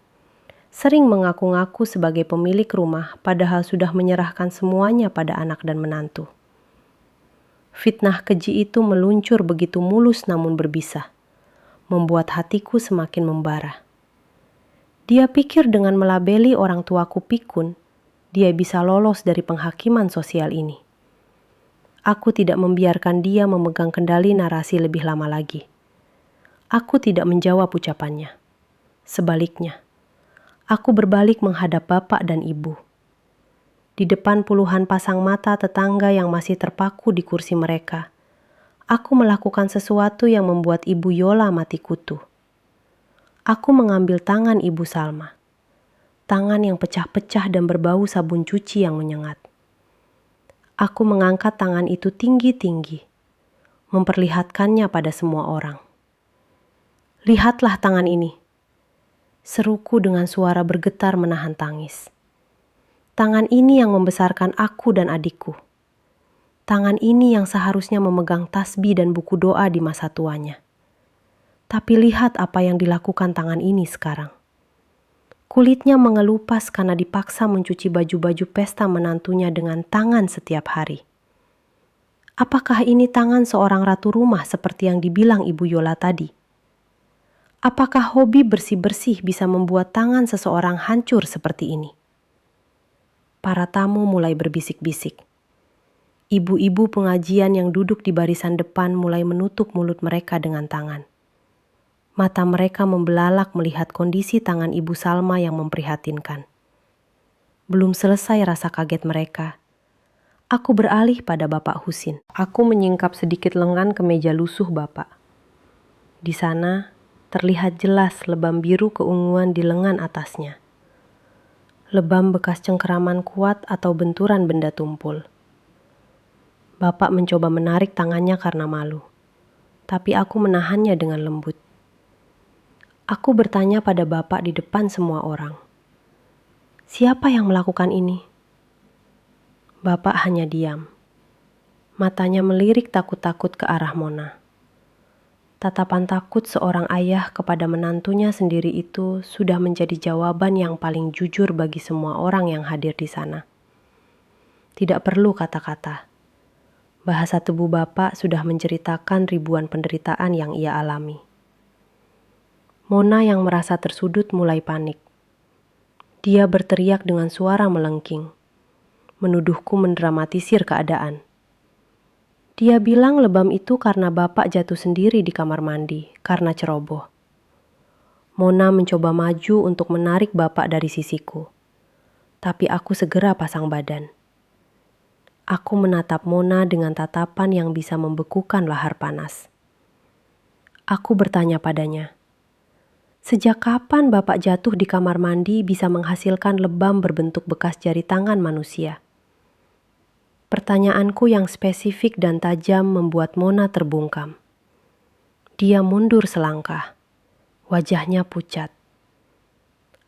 Sering mengaku-ngaku sebagai pemilik rumah padahal sudah menyerahkan semuanya pada anak dan menantu. Fitnah keji itu meluncur begitu mulus namun berbisa, membuat hatiku semakin membara. Dia pikir dengan melabeli orang tuaku pikun, dia bisa lolos dari penghakiman sosial ini. Aku tidak membiarkan dia memegang kendali narasi lebih lama lagi. Aku tidak menjawab ucapannya. Sebaliknya, aku berbalik menghadap bapak dan ibu. Di depan puluhan pasang mata tetangga yang masih terpaku di kursi mereka, aku melakukan sesuatu yang membuat Ibu Yola mati kutu. Aku mengambil tangan Ibu Salma, tangan yang pecah-pecah dan berbau sabun cuci yang menyengat. Aku mengangkat tangan itu tinggi-tinggi, memperlihatkannya pada semua orang. Lihatlah tangan ini, seruku dengan suara bergetar menahan tangis. Tangan ini yang membesarkan aku dan adikku. Tangan ini yang seharusnya memegang tasbih dan buku doa di masa tuanya. Tapi lihat apa yang dilakukan tangan ini sekarang. Kulitnya mengelupas karena dipaksa mencuci baju-baju pesta menantunya dengan tangan setiap hari. Apakah ini tangan seorang ratu rumah seperti yang dibilang Ibu Yola tadi? Apakah hobi bersih-bersih bisa membuat tangan seseorang hancur seperti ini? Para tamu mulai berbisik-bisik. Ibu-ibu pengajian yang duduk di barisan depan mulai menutup mulut mereka dengan tangan. Mata mereka membelalak melihat kondisi tangan Ibu Salma yang memprihatinkan. Belum selesai rasa kaget mereka, aku beralih pada Bapak Husin. Aku menyingkap sedikit lengan ke meja lusuh Bapak. Di sana terlihat jelas lebam biru keunguan di lengan atasnya. Lebam bekas cengkeraman kuat atau benturan benda tumpul. Bapak mencoba menarik tangannya karena malu, tapi aku menahannya dengan lembut. Aku bertanya pada Bapak di depan semua orang. Siapa yang melakukan ini? Bapak hanya diam. Matanya melirik takut-takut ke arah Mona. Tatapan takut seorang ayah kepada menantunya sendiri itu sudah menjadi jawaban yang paling jujur bagi semua orang yang hadir di sana. Tidak perlu kata-kata. Bahasa tubuh Bapak sudah menceritakan ribuan penderitaan yang ia alami. Mona yang merasa tersudut mulai panik. Dia berteriak dengan suara melengking, menuduhku mendramatisir keadaan. Dia bilang lebam itu karena Bapak jatuh sendiri di kamar mandi karena ceroboh. Mona mencoba maju untuk menarik Bapak dari sisiku, tapi aku segera pasang badan. Aku menatap Mona dengan tatapan yang bisa membekukan lahar panas. Aku bertanya padanya, sejak kapan Bapak jatuh di kamar mandi bisa menghasilkan lebam berbentuk bekas jari tangan manusia? Pertanyaanku yang spesifik dan tajam membuat Mona terbungkam. Dia mundur selangkah, wajahnya pucat.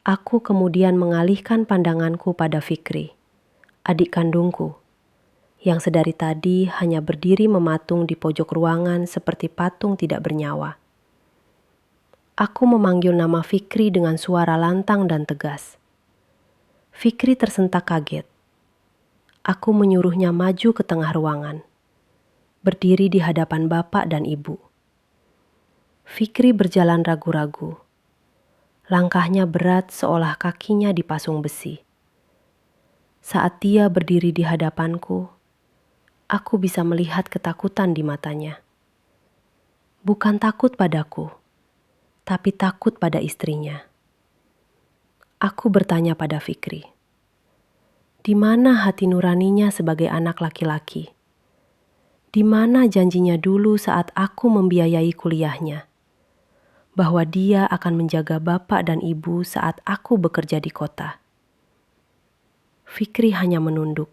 Aku kemudian mengalihkan pandanganku pada Fikri, adik kandungku, yang sedari tadi hanya berdiri mematung di pojok ruangan seperti patung tidak bernyawa. Aku memanggil nama Fikri dengan suara lantang dan tegas. Fikri tersentak kaget. Aku menyuruhnya maju ke tengah ruangan, berdiri di hadapan Bapak dan Ibu. Fikri berjalan ragu-ragu. Langkahnya berat seolah kakinya dipasung besi. Saat dia berdiri di hadapanku, aku bisa melihat ketakutan di matanya. Bukan takut padaku, tapi takut pada istrinya. Aku bertanya pada Fikri, di mana hati nuraninya sebagai anak laki-laki? Di mana janjinya dulu saat aku membiayai kuliahnya? Bahwa dia akan menjaga bapak dan ibu saat aku bekerja di kota. Fikri hanya menunduk.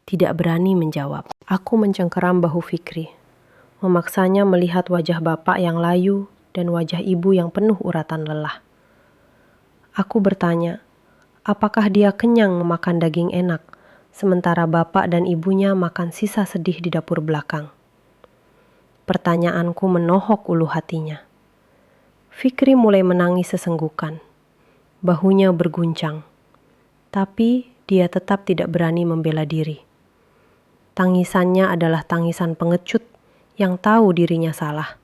tidak berani menjawab. Aku mencengkeram bahu Fikri, memaksanya melihat wajah bapak yang layu dan wajah ibu yang penuh uratan lelah. Aku bertanya, apakah dia kenyang memakan daging enak, sementara bapak dan ibunya makan sisa sedih di dapur belakang. Pertanyaanku menohok ulu hatinya. Fikri mulai menangis sesenggukan. Bahunya berguncang. Tapi dia tetap tidak berani membela diri. Tangisannya adalah tangisan pengecut yang tahu dirinya salah,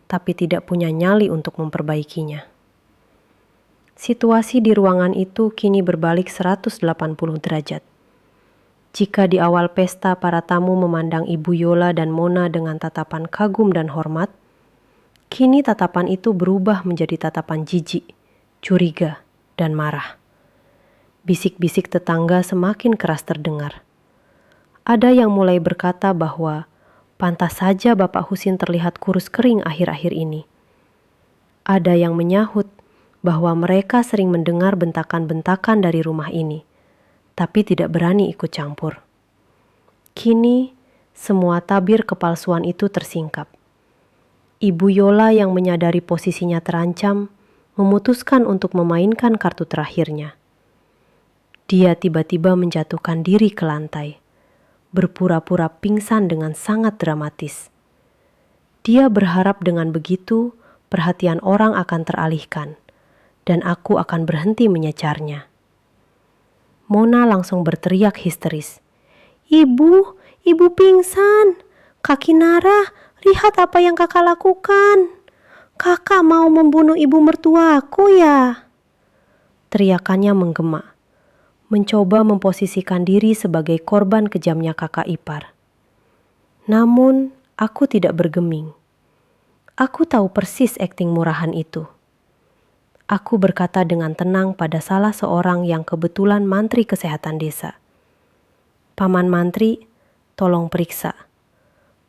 tapi tidak punya nyali untuk memperbaikinya. Situasi di ruangan itu kini berbalik 180 derajat. Jika di awal pesta para tamu memandang Ibu Yola dan Mona dengan tatapan kagum dan hormat, kini tatapan itu berubah menjadi tatapan jijik, curiga, dan marah. Bisik-bisik tetangga semakin keras terdengar. Ada yang mulai berkata bahwa pantas saja Bapak Husin terlihat kurus kering akhir-akhir ini. Ada yang menyahut bahwa mereka sering mendengar bentakan-bentakan dari rumah ini, tapi tidak berani ikut campur. Kini, semua tabir kepalsuan itu tersingkap. Ibu Yola yang menyadari posisinya terancam, memutuskan untuk memainkan kartu terakhirnya. Dia tiba-tiba menjatuhkan diri ke lantai, berpura-pura pingsan dengan sangat dramatis. Dia berharap dengan begitu, perhatian orang akan teralihkan, dan aku akan berhenti menyecarnya. Mona langsung berteriak histeris. Ibu pingsan! Kaki Nara, lihat apa yang kakak lakukan. Kakak mau membunuh ibu mertuaku ya? Teriakannya menggema, mencoba memposisikan diri sebagai korban kejamnya kakak ipar. Namun, aku tidak bergeming. Aku tahu persis akting murahan itu. Aku berkata dengan tenang pada salah seorang yang kebetulan mantri kesehatan desa. Paman mantri, tolong periksa.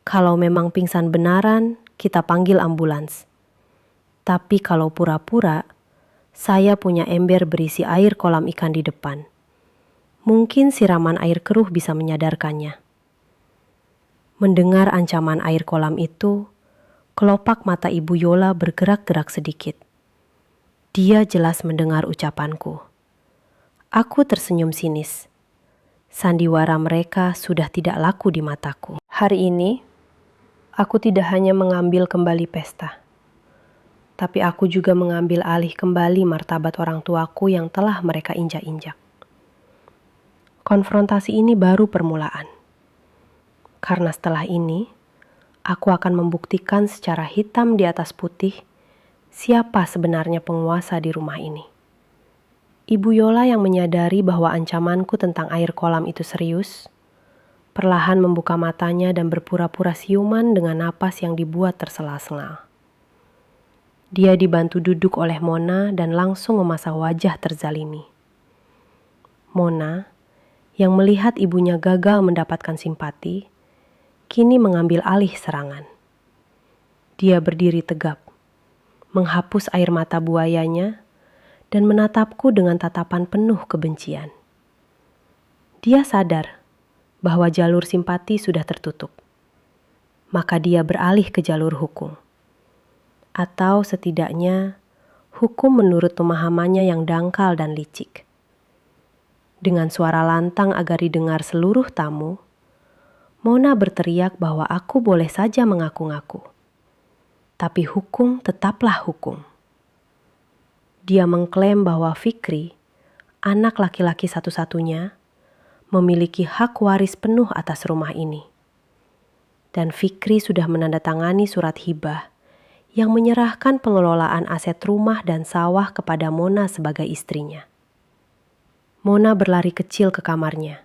Kalau memang pingsan benaran, kita panggil ambulans. Tapi kalau pura-pura, saya punya ember berisi air kolam ikan di depan. Mungkin siraman air keruh bisa menyadarkannya. Mendengar ancaman air kolam itu, kelopak mata Ibu Yola bergerak-gerak sedikit. Dia jelas mendengar ucapanku. Aku tersenyum sinis. Sandiwara mereka sudah tidak laku di mataku. Hari ini, aku tidak hanya mengambil kembali pesta, tapi aku juga mengambil alih kembali martabat orang tuaku yang telah mereka injak-injak. Konfrontasi ini baru permulaan. Karena setelah ini, aku akan membuktikan secara hitam di atas putih siapa sebenarnya penguasa di rumah ini. Ibu Yola yang menyadari bahwa ancamanku tentang air kolam itu serius, perlahan membuka matanya dan berpura-pura siuman dengan napas yang dibuat tersela-sela. Dia dibantu duduk oleh Mona dan langsung memasang wajah terzalimi. Mona, yang melihat ibunya gagal mendapatkan simpati, kini mengambil alih serangan. Dia berdiri tegap, menghapus air mata buayanya, dan menatapku dengan tatapan penuh kebencian. Dia sadar bahwa jalur simpati sudah tertutup. Maka dia beralih ke jalur hukum. Atau setidaknya, hukum menurut pemahamannya yang dangkal dan licik. Dengan suara lantang agar didengar seluruh tamu, Mona berteriak bahwa aku boleh saja mengaku-ngaku. Tapi hukum tetaplah hukum. Dia mengklaim bahwa Fikri, anak laki-laki satu-satunya, memiliki hak waris penuh atas rumah ini. Dan Fikri sudah menandatangani surat hibah yang menyerahkan pengelolaan aset rumah dan sawah kepada Mona sebagai istrinya. Mona berlari kecil ke kamarnya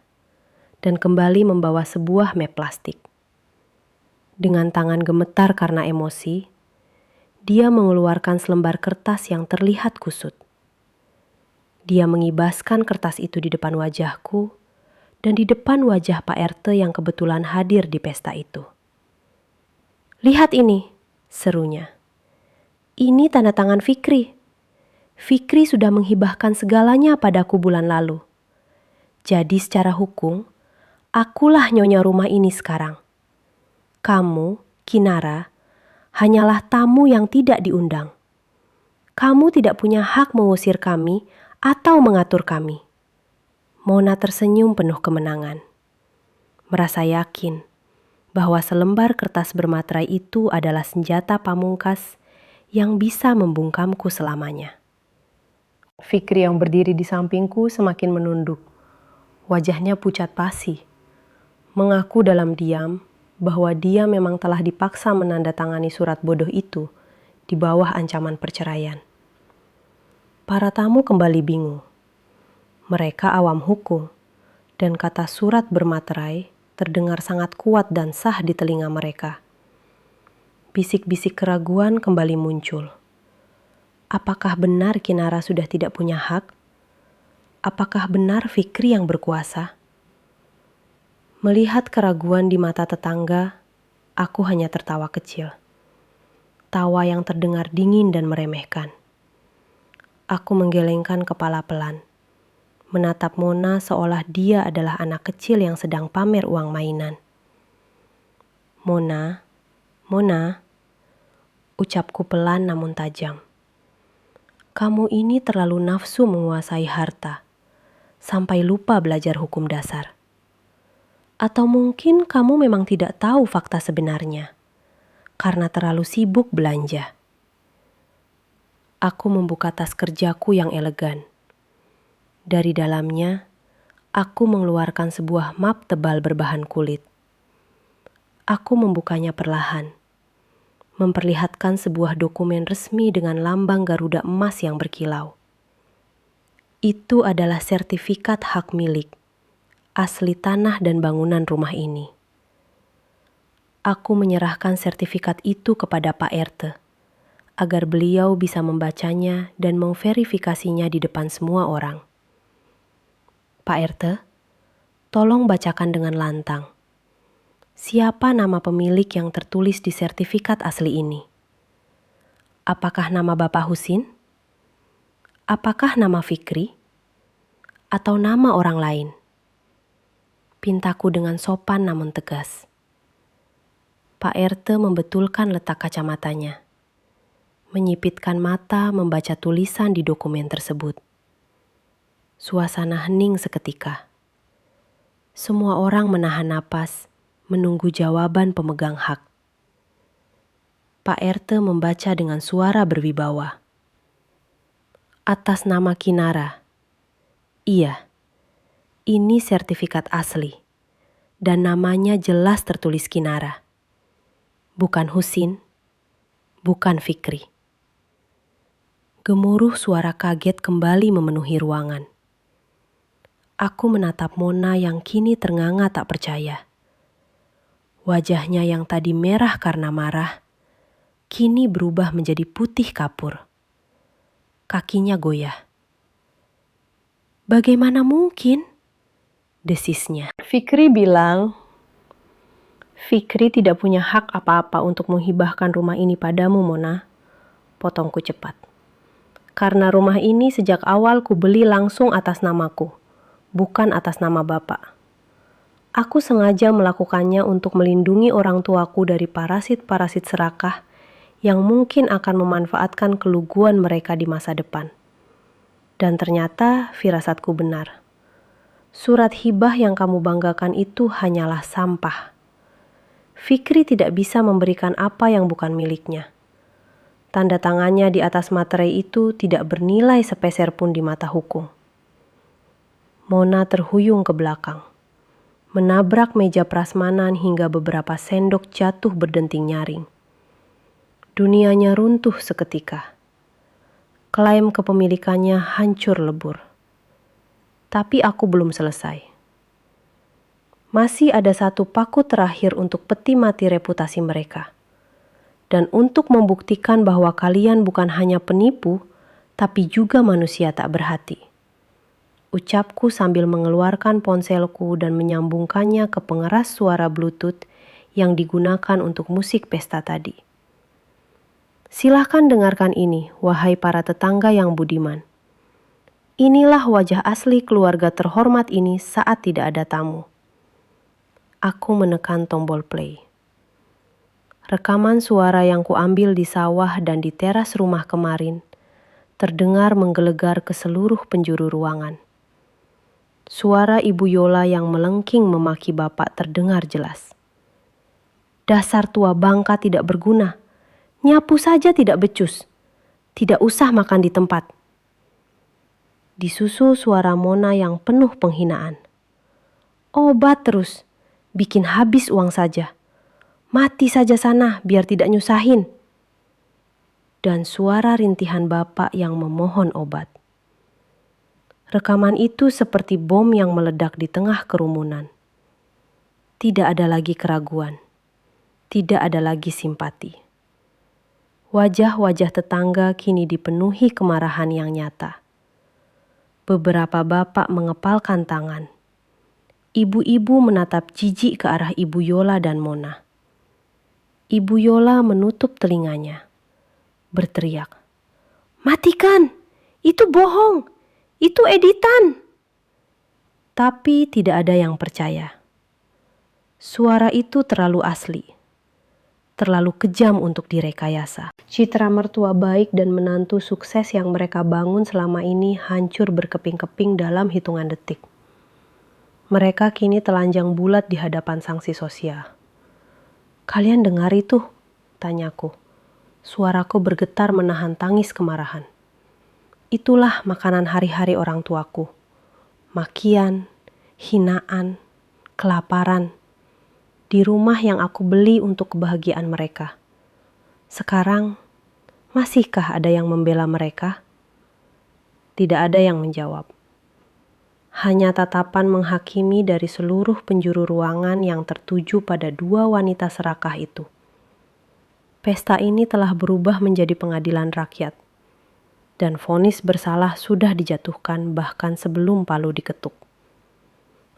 dan kembali membawa sebuah map plastik. Dengan tangan gemetar karena emosi, dia mengeluarkan selembar kertas yang terlihat kusut. Dia mengibaskan kertas itu di depan wajahku dan di depan wajah Pak RT yang kebetulan hadir di pesta itu. Lihat ini, serunya. Ini tanda tangan Fikri. Fikri sudah menghibahkan segalanya padaku bulan lalu. Jadi secara hukum, Akulah nyonya rumah ini sekarang. Kamu, Kinara, hanyalah tamu yang tidak diundang. Kamu tidak punya hak mengusir kami atau mengatur kami. Mona tersenyum penuh kemenangan. Merasa yakin bahwa selembar kertas bermaterai itu adalah senjata pamungkas yang bisa membungkamku selamanya. Fikri yang berdiri di sampingku semakin menunduk. Wajahnya pucat pasi. Mengaku dalam diam bahwa dia memang telah dipaksa menandatangani surat bodoh itu di bawah ancaman perceraian. Para tamu kembali bingung. Mereka awam hukum, dan kata surat bermaterai terdengar sangat kuat dan sah di telinga mereka. Bisik-bisik keraguan kembali muncul. Apakah benar Kinara sudah tidak punya hak? Apakah benar Fikri yang berkuasa? Melihat keraguan di mata tetangga, aku hanya tertawa kecil. Tawa yang terdengar dingin dan meremehkan. Aku menggelengkan kepala pelan, menatap Mona seolah dia adalah anak kecil yang sedang pamer uang mainan. Mona, Mona, ucapku pelan namun tajam. Kamu ini terlalu nafsu menguasai harta, sampai lupa belajar hukum dasar. Atau mungkin kamu memang tidak tahu fakta sebenarnya, karena terlalu sibuk belanja. Aku membuka tas kerjaku yang elegan. Dari dalamnya, aku mengeluarkan sebuah map tebal berbahan kulit. Aku membukanya perlahan, memperlihatkan sebuah dokumen resmi dengan lambang Garuda emas yang berkilau. Itu adalah sertifikat hak milik, asli tanah dan bangunan rumah ini. Aku menyerahkan sertifikat itu kepada Pak RT, agar beliau bisa membacanya dan memverifikasinya di depan semua orang. Pak RT, tolong bacakan dengan lantang. Siapa nama pemilik yang tertulis di sertifikat asli ini? Apakah nama Bapak Husin? Apakah nama Fikri? Atau nama orang lain? Pintaku dengan sopan namun tegas. Pak RT membetulkan letak kacamatanya. Menyipitkan mata membaca tulisan di dokumen tersebut. Suasana hening seketika. Semua orang menahan napas, menunggu jawaban pemegang hak. Pak RT membaca dengan suara berwibawa. Atas nama Kinara. Iya, ini sertifikat asli, dan namanya jelas tertulis Kinara. Bukan Husin, bukan Fikri. Gemuruh suara kaget kembali memenuhi ruangan. Aku menatap Mona yang kini ternganga tak percaya. Wajahnya yang tadi merah karena marah, kini berubah menjadi putih kapur. Kakinya goyah. Bagaimana mungkin? Desisnya. Fikri bilang, Fikri tidak punya hak apa-apa untuk menghibahkan rumah ini padamu, Mona. Potongku cepat. Karena rumah ini sejak awal kubeli langsung atas namaku, bukan atas nama Bapak. Aku sengaja melakukannya untuk melindungi orang tuaku dari parasit-parasit serakah yang mungkin akan memanfaatkan keluguan mereka di masa depan. Dan ternyata firasatku benar. Surat hibah yang kamu banggakan itu hanyalah sampah. Fikri tidak bisa memberikan apa yang bukan miliknya. Tanda tangannya di atas materai itu tidak bernilai sepeser pun di mata hukum. Mona terhuyung ke belakang, menabrak meja prasmanan hingga beberapa sendok jatuh berdenting nyaring. Dunianya runtuh seketika. Klaim kepemilikannya hancur lebur. Tapi aku belum selesai. Masih ada satu paku terakhir untuk peti mati reputasi mereka. Dan untuk membuktikan bahwa kalian bukan hanya penipu, tapi juga manusia tak berhati. Ucapku sambil mengeluarkan ponselku dan menyambungkannya ke pengeras suara Bluetooth yang digunakan untuk musik pesta tadi. Silahkan dengarkan ini, wahai para tetangga yang budiman. Inilah wajah asli keluarga terhormat ini saat tidak ada tamu. Aku menekan tombol play. Rekaman suara yang kuambil di sawah dan di teras rumah kemarin terdengar menggelegar ke seluruh penjuru ruangan. Suara Ibu Yola yang melengking memaki bapak terdengar jelas. Dasar tua bangka tidak berguna, nyapu saja tidak becus, tidak usah makan di tempat. Disusul suara Mona yang penuh penghinaan. Obat terus, bikin habis uang saja. Mati saja sana biar tidak nyusahin. Dan suara rintihan bapak yang memohon obat. Rekaman itu seperti bom yang meledak di tengah kerumunan. Tidak ada lagi keraguan. Tidak ada lagi simpati. Wajah-wajah tetangga kini dipenuhi kemarahan yang nyata. Beberapa bapak mengepalkan tangan. Ibu-ibu menatap jijik ke arah Ibu Yola dan Mona. Ibu Yola menutup telinganya, berteriak, "Matikan! Itu bohong! Itu editan!" Tapi tidak ada yang percaya. Suara itu terlalu asli, terlalu kejam untuk direkayasa. Citra mertua baik dan menantu sukses yang mereka bangun selama ini hancur berkeping-keping dalam hitungan detik. Mereka kini telanjang bulat di hadapan sanksi sosial. "Kalian dengar itu?" tanyaku. Suaraku bergetar menahan tangis kemarahan. Itulah makanan hari-hari orang tuaku. Makian, hinaan, kelaparan. Di rumah yang aku beli untuk kebahagiaan mereka. Sekarang, masihkah ada yang membela mereka? Tidak ada yang menjawab. Hanya tatapan menghakimi dari seluruh penjuru ruangan yang tertuju pada dua wanita serakah itu. Pesta ini telah berubah menjadi pengadilan rakyat. Dan vonis bersalah sudah dijatuhkan bahkan sebelum palu diketuk.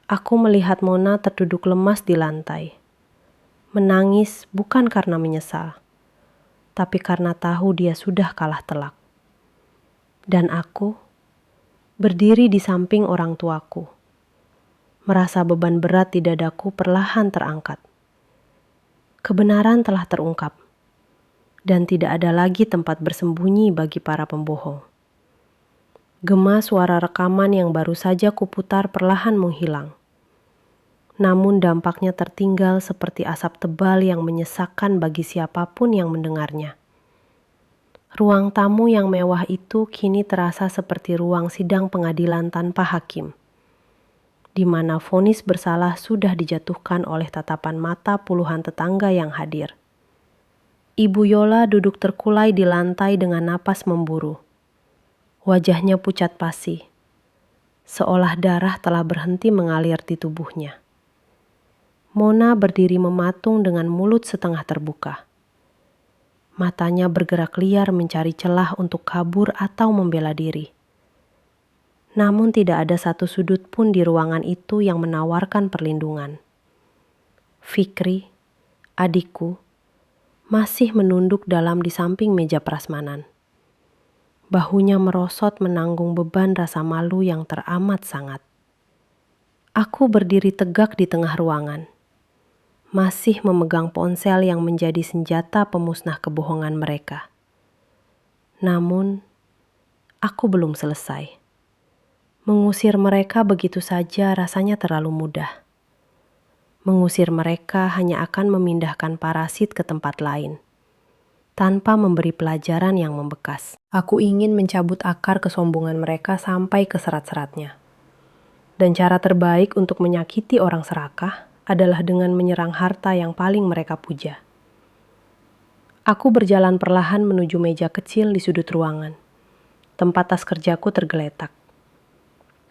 Aku melihat Mona terduduk lemas di lantai. Menangis bukan karena menyesal, tapi karena tahu dia sudah kalah telak. Dan aku berdiri di samping orang tuaku, merasa beban berat di dadaku perlahan terangkat. Kebenaran telah terungkap, dan tidak ada lagi tempat bersembunyi bagi para pembohong. Gema suara rekaman yang baru saja kuputar perlahan menghilang. Namun dampaknya tertinggal seperti asap tebal yang menyesakkan bagi siapapun yang mendengarnya. Ruang tamu yang mewah itu kini terasa seperti ruang sidang pengadilan tanpa hakim, di mana vonis bersalah sudah dijatuhkan oleh tatapan mata puluhan tetangga yang hadir. Ibu Yola duduk terkulai di lantai dengan napas memburu. Wajahnya pucat pasi, seolah darah telah berhenti mengalir di tubuhnya. Mona berdiri mematung dengan mulut setengah terbuka. Matanya bergerak liar mencari celah untuk kabur atau membela diri. Namun tidak ada satu sudut pun di ruangan itu yang menawarkan perlindungan. Fikri, adikku, masih menunduk dalam di samping meja prasmanan. Bahunya merosot menanggung beban rasa malu yang teramat sangat. Aku berdiri tegak di tengah ruangan, masih memegang ponsel yang menjadi senjata pemusnah kebohongan mereka. Namun, aku belum selesai. Mengusir mereka begitu saja rasanya terlalu mudah. Mengusir mereka hanya akan memindahkan parasit ke tempat lain, tanpa memberi pelajaran yang membekas. Aku ingin mencabut akar kesombongan mereka sampai ke serat-seratnya. Dan cara terbaik untuk menyakiti orang serakah adalah dengan menyerang harta yang paling mereka puja. Aku berjalan perlahan menuju meja kecil di sudut ruangan. Tempat tas kerjaku tergeletak.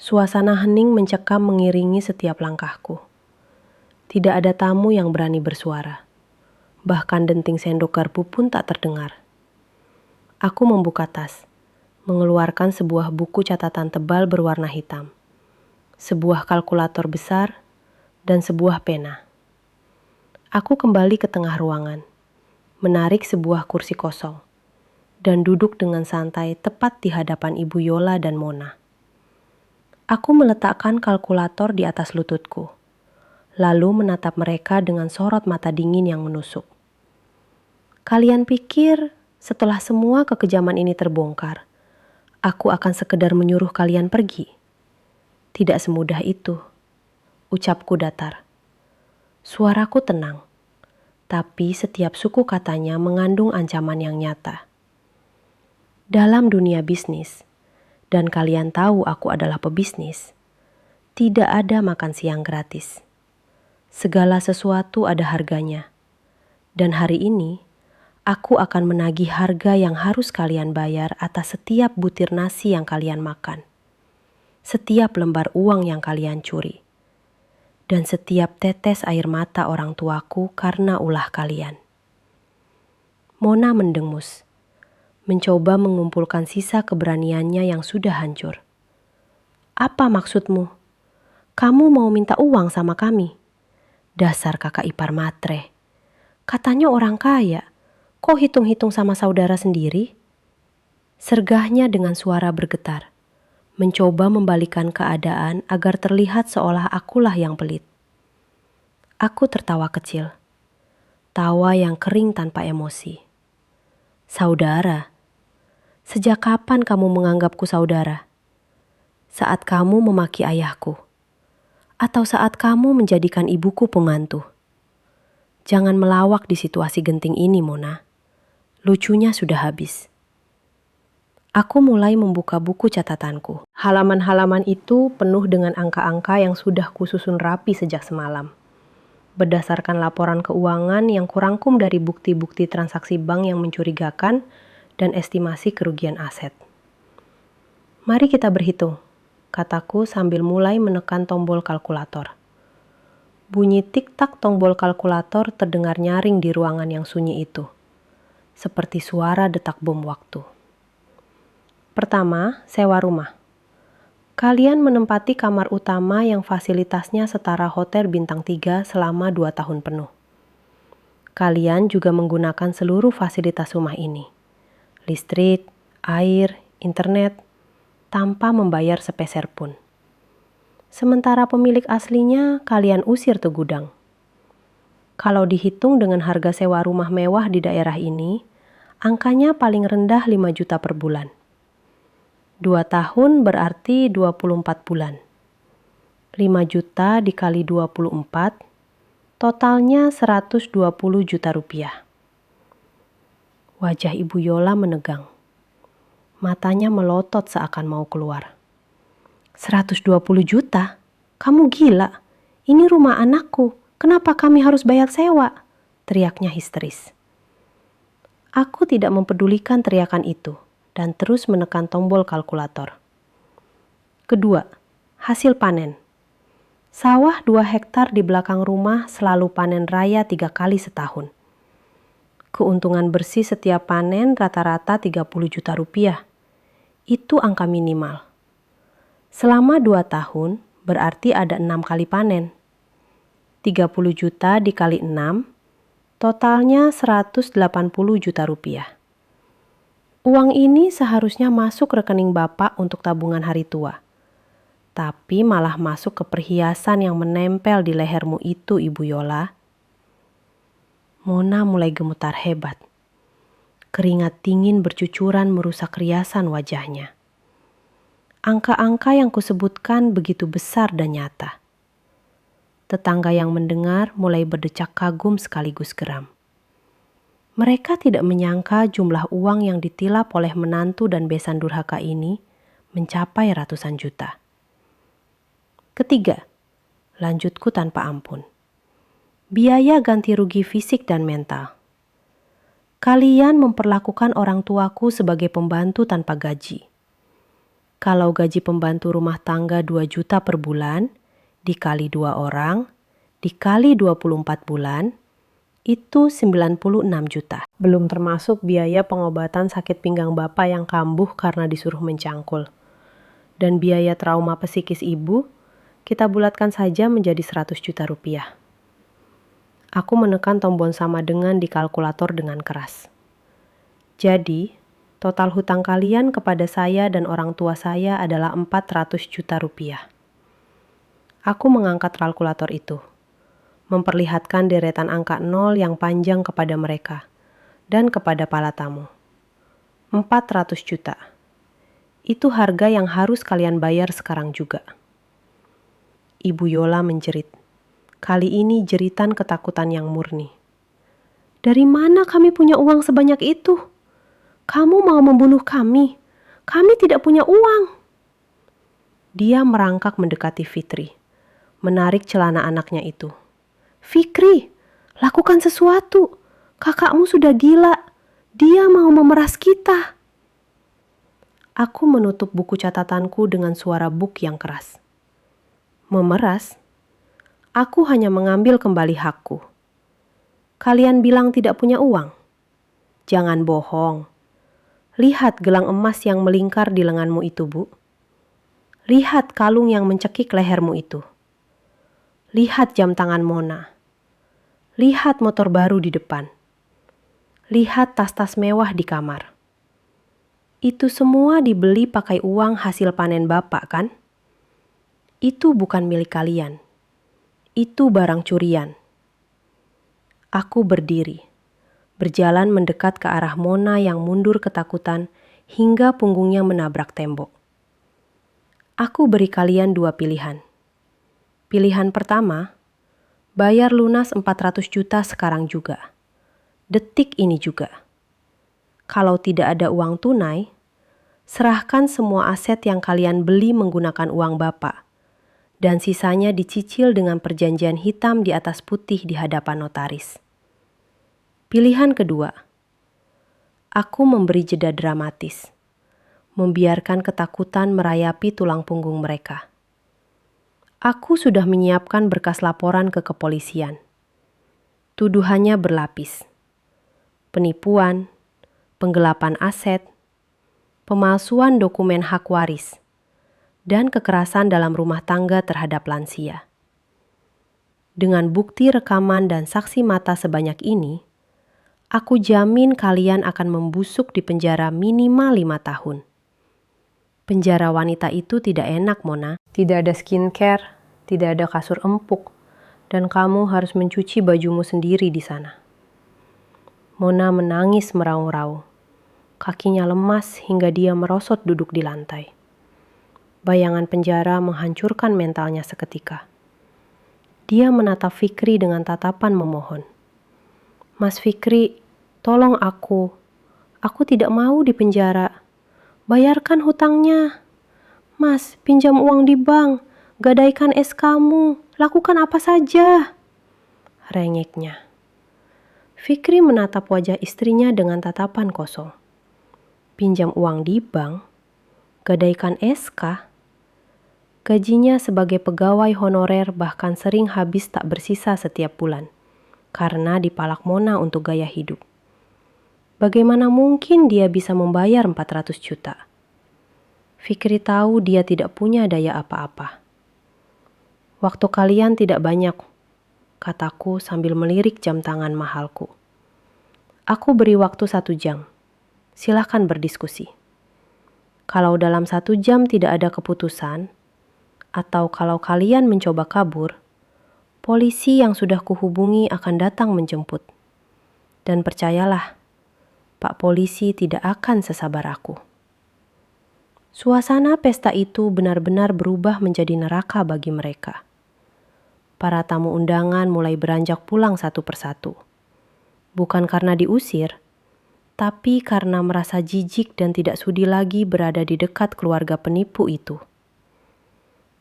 Suasana hening mencekam mengiringi setiap langkahku. Tidak ada tamu yang berani bersuara. Bahkan denting sendok garpu pun tak terdengar. Aku membuka tas, mengeluarkan sebuah buku catatan tebal berwarna hitam, sebuah kalkulator besar, dan sebuah pena. Aku kembali ke tengah ruangan, menarik sebuah kursi kosong, dan duduk dengan santai tepat di hadapan Ibu Yola dan Mona. Aku meletakkan kalkulator di atas lututku, lalu menatap mereka dengan sorot mata dingin yang menusuk. Kalian pikir setelah semua kekejaman ini terbongkar, aku akan sekedar menyuruh kalian pergi? Tidak semudah itu, ucapku datar. Suaraku tenang, tapi setiap suku katanya mengandung ancaman yang nyata. Dalam dunia bisnis, dan kalian tahu aku adalah pebisnis, tidak ada makan siang gratis. Segala sesuatu ada harganya. Dan hari ini, aku akan menagih harga yang harus kalian bayar atas setiap butir nasi yang kalian makan, setiap lembar uang yang kalian curi, dan setiap tetes air mata orang tuaku karena ulah kalian. Mona mendengus, mencoba mengumpulkan sisa keberaniannya yang sudah hancur. Apa maksudmu? Kamu mau minta uang sama kami? Dasar kakak ipar matre. Katanya orang kaya. Kok hitung-hitung sama saudara sendiri? Sergahnya dengan suara bergetar, mencoba membalikan keadaan agar terlihat seolah akulah yang pelit. Aku tertawa kecil, tawa yang kering tanpa emosi. Saudara? Sejak kapan kamu menganggapku saudara? Saat kamu memaki ayahku? Atau saat kamu menjadikan ibuku penggantu? Jangan melawak di situasi genting ini, Mona. Lucunya sudah habis. Aku mulai membuka buku catatanku. Halaman-halaman itu penuh dengan angka-angka yang sudah kususun rapi sejak semalam. Berdasarkan laporan keuangan yang kurangkum dari bukti-bukti transaksi bank yang mencurigakan dan estimasi kerugian aset. Mari kita berhitung, kataku sambil mulai menekan tombol kalkulator. Bunyi tik-tak tombol kalkulator terdengar nyaring di ruangan yang sunyi itu, seperti suara detak bom waktu. Pertama, sewa rumah. Kalian menempati kamar utama yang fasilitasnya setara hotel bintang 3 selama 2 tahun penuh. Kalian juga menggunakan seluruh fasilitas rumah ini. Listrik, air, internet, tanpa membayar sepeser pun. Sementara pemilik aslinya kalian usir ke gudang. Kalau dihitung dengan harga sewa rumah mewah di daerah ini, angkanya paling rendah 5 juta per bulan. 2 tahun berarti 24 bulan. 5 juta dikali 24, totalnya 120 juta rupiah. Wajah Ibu Yola menegang. Matanya melotot seakan mau keluar. 120 juta? Kamu gila. Ini rumah anakku. Kenapa kami harus bayar sewa? Teriaknya histeris. Aku tidak mempedulikan teriakan itu dan terus menekan tombol kalkulator. Kedua, hasil panen. Sawah 2 hektar di belakang rumah selalu panen raya 3 kali setahun. Keuntungan bersih setiap panen rata-rata 30 juta rupiah. Itu angka minimal. Selama 2 tahun berarti ada 6 kali panen. 30 juta dikali 6, totalnya 180 juta rupiah. Uang ini seharusnya masuk rekening Bapak untuk tabungan hari tua. Tapi malah masuk ke perhiasan yang menempel di lehermu itu, Ibu Yola. Mona mulai gemetar hebat. Keringat dingin bercucuran merusak riasan wajahnya. Angka-angka yang kusebutkan begitu besar dan nyata. Tetangga yang mendengar mulai berdecak kagum sekaligus geram. Mereka tidak menyangka jumlah uang yang ditilap oleh menantu dan besan durhaka ini mencapai ratusan juta. Ketiga, lanjutku tanpa ampun. Biaya ganti rugi fisik dan mental. Kalian memperlakukan orang tuaku sebagai pembantu tanpa gaji. Kalau gaji pembantu rumah tangga 2 juta per bulan, dikali 2 orang, dikali 24 bulan, itu 96 juta. Belum termasuk biaya pengobatan sakit pinggang Bapak yang kambuh karena disuruh mencangkul. Dan biaya trauma psikis ibu, kita bulatkan saja menjadi 100 juta rupiah. Aku menekan tombol sama dengan di kalkulator dengan keras. Jadi, total hutang kalian kepada saya dan orang tua saya adalah 400 juta rupiah. Aku mengangkat kalkulator itu. memperlihatkan deretan angka 0 yang panjang kepada mereka dan kepada para tamu. 400 juta. Itu harga yang harus kalian bayar sekarang juga. Ibu Yola menjerit. Kali ini jeritan ketakutan yang murni. Dari mana kami punya uang sebanyak itu? Kamu mau membunuh kami? Kami tidak punya uang. Dia merangkak mendekati Fitri, menarik celana anaknya itu. Fikri, lakukan sesuatu. Kakakmu sudah gila. Dia mau memeras kita. Aku menutup buku catatanku dengan suara buk yang keras. Memeras? Aku hanya mengambil kembali hakku. Kalian bilang tidak punya uang? Jangan bohong. Lihat gelang emas yang melingkar di lenganmu itu, Bu. Lihat kalung yang mencekik lehermu itu. Lihat jam tangan Mona. Lihat motor baru di depan. Lihat tas-tas mewah di kamar. Itu semua dibeli pakai uang hasil panen Bapak, kan? Itu bukan milik kalian. Itu barang curian. Aku berdiri, berjalan mendekat ke arah Mona yang mundur ketakutan hingga punggungnya menabrak tembok. Aku beri kalian 2 pilihan. Pilihan pertama, bayar lunas 400 juta sekarang juga. Detik ini juga. Kalau tidak ada uang tunai, serahkan semua aset yang kalian beli menggunakan uang Bapak, dan sisanya dicicil dengan perjanjian hitam di atas putih di hadapan notaris. Pilihan kedua, aku memberi jeda dramatis, membiarkan ketakutan merayapi tulang punggung mereka. Aku sudah menyiapkan berkas laporan ke kepolisian. Tuduhannya berlapis. Penipuan, penggelapan aset, pemalsuan dokumen hak waris, dan kekerasan dalam rumah tangga terhadap lansia. Dengan bukti rekaman dan saksi mata sebanyak ini, aku jamin kalian akan membusuk di penjara minimal 5 tahun. Penjara wanita itu tidak enak, Mona. Tidak ada skincare, tidak ada kasur empuk, dan kamu harus mencuci bajumu sendiri di sana. Mona menangis meraung-raung. Kakinya lemas hingga dia merosot duduk di lantai. Bayangan penjara menghancurkan mentalnya seketika. Dia menatap Fikri dengan tatapan memohon. Mas Fikri, tolong aku. Aku tidak mau di penjara. Bayarkan hutangnya. Mas, pinjam uang di bank. Gadaikan es kamu. Lakukan apa saja. Rengeknya. Fikri menatap wajah istrinya dengan tatapan kosong. Pinjam uang di bank? Gadaikan SK? Gajinya sebagai pegawai honorer bahkan sering habis tak bersisa setiap bulan, karena dipalak Mona untuk gaya hidup. Bagaimana mungkin dia bisa membayar 400 juta? Fikri tahu dia tidak punya daya apa-apa. Waktu kalian tidak banyak, kataku sambil melirik jam tangan mahalku. Aku beri waktu 1 jam. Silakan berdiskusi. Kalau dalam 1 jam tidak ada keputusan, atau kalau kalian mencoba kabur, polisi yang sudah kuhubungi akan datang menjemput. Dan percayalah, Pak Polisi tidak akan sesabar aku. Suasana pesta itu benar-benar berubah menjadi neraka bagi mereka. Para tamu undangan mulai beranjak pulang satu persatu. Bukan karena diusir, tapi karena merasa jijik dan tidak sudi lagi berada di dekat keluarga penipu itu.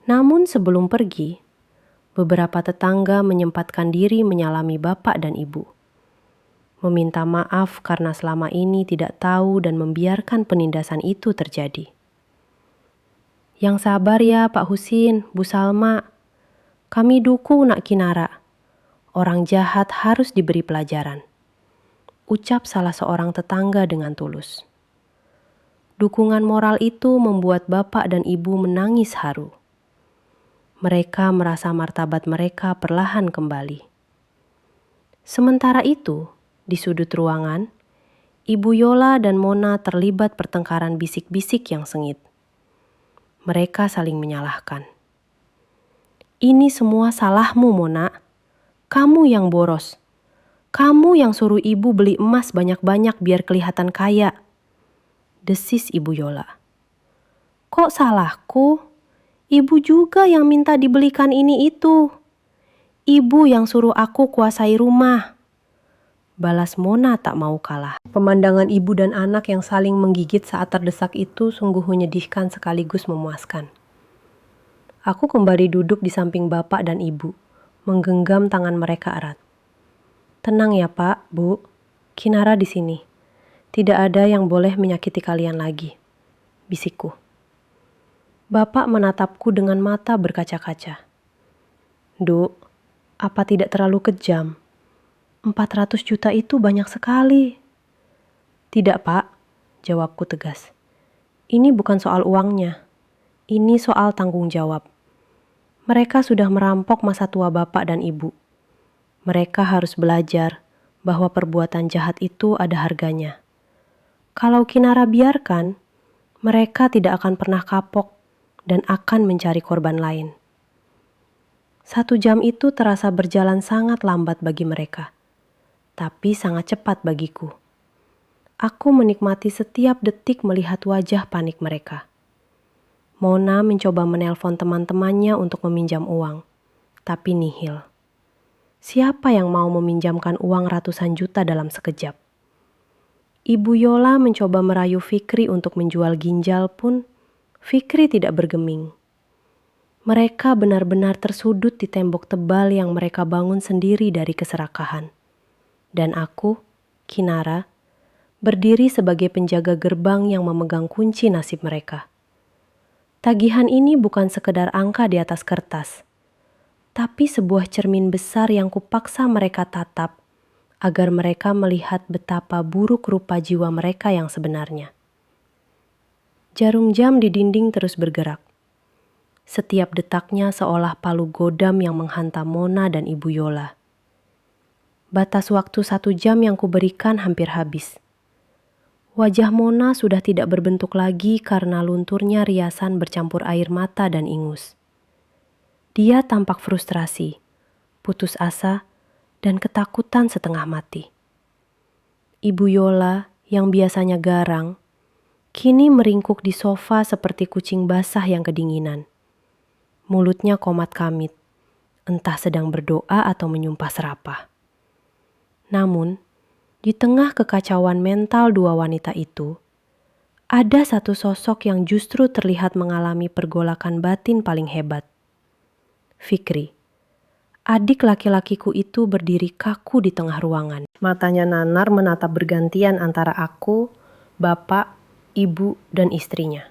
Namun sebelum pergi, beberapa tetangga menyempatkan diri menyalami bapak dan ibu. Meminta maaf karena selama ini tidak tahu dan membiarkan penindasan itu terjadi. Yang sabar ya Pak Husin, Bu Salma. Kami dukung Nak Kinara. Orang jahat harus diberi pelajaran. Ucap salah seorang tetangga dengan tulus. Dukungan moral itu membuat bapak dan ibu menangis haru. Mereka merasa martabat mereka perlahan kembali. Sementara itu, di sudut ruangan, Ibu Yola dan Mona terlibat pertengkaran bisik-bisik yang sengit. Mereka saling menyalahkan. Ini semua salahmu, Mona. Kamu yang boros. Kamu yang suruh ibu beli emas banyak-banyak biar kelihatan kaya. Desis Ibu Yola. Kok salahku? Ibu juga yang minta dibelikan ini itu. Ibu yang suruh aku kuasai rumah. Balas Mona tak mau kalah. Pemandangan ibu dan anak yang saling menggigit saat terdesak itu sungguh menyedihkan sekaligus memuaskan. Aku kembali duduk di samping bapak dan ibu, menggenggam tangan mereka erat. Tenang ya Pak, Bu. Kinara di sini. Tidak ada yang boleh menyakiti kalian lagi, bisikku. Bapak menatapku dengan mata berkaca-kaca. Duk, apa tidak terlalu kejam? 400 juta itu banyak sekali. Tidak Pak, jawabku tegas. Ini bukan soal uangnya. Ini soal tanggung jawab. Mereka sudah merampok masa tua bapak dan ibu. Mereka harus belajar bahwa perbuatan jahat itu ada harganya. Kalau Kinara biarkan, mereka tidak akan pernah kapok dan akan mencari korban lain. 1 jam itu terasa berjalan sangat lambat bagi mereka, tapi sangat cepat bagiku. Aku menikmati setiap detik melihat wajah panik mereka. Mona mencoba menelpon teman-temannya untuk meminjam uang, tapi nihil. Siapa yang mau meminjamkan uang ratusan juta dalam sekejap? Ibu Yola mencoba merayu Fikri untuk menjual ginjal pun, Fikri tidak bergeming. Mereka benar-benar tersudut di tembok tebal yang mereka bangun sendiri dari keserakahan. Dan aku, Kinara, berdiri sebagai penjaga gerbang yang memegang kunci nasib mereka. Tagihan ini bukan sekedar angka di atas kertas, tapi sebuah cermin besar yang kupaksa mereka tatap agar mereka melihat betapa buruk rupa jiwa mereka yang sebenarnya. Jarum jam di dinding terus bergerak. Setiap detaknya seolah palu godam yang menghantam Mona dan Ibu Yola. Batas waktu 1 jam yang kuberikan hampir habis. Wajah Mona sudah tidak berbentuk lagi karena lunturnya riasan bercampur air mata dan ingus. Dia tampak frustrasi, putus asa, dan ketakutan setengah mati. Ibu Yola yang biasanya garang, kini meringkuk di sofa seperti kucing basah yang kedinginan. Mulutnya komat kamit, entah sedang berdoa atau menyumpah serapah. Namun, di tengah kekacauan mental dua wanita itu, ada satu sosok yang justru terlihat mengalami pergolakan batin paling hebat. Fikri, adik laki-lakiku itu berdiri kaku di tengah ruangan. Matanya nanar menatap bergantian antara aku, bapak, ibu, dan istrinya.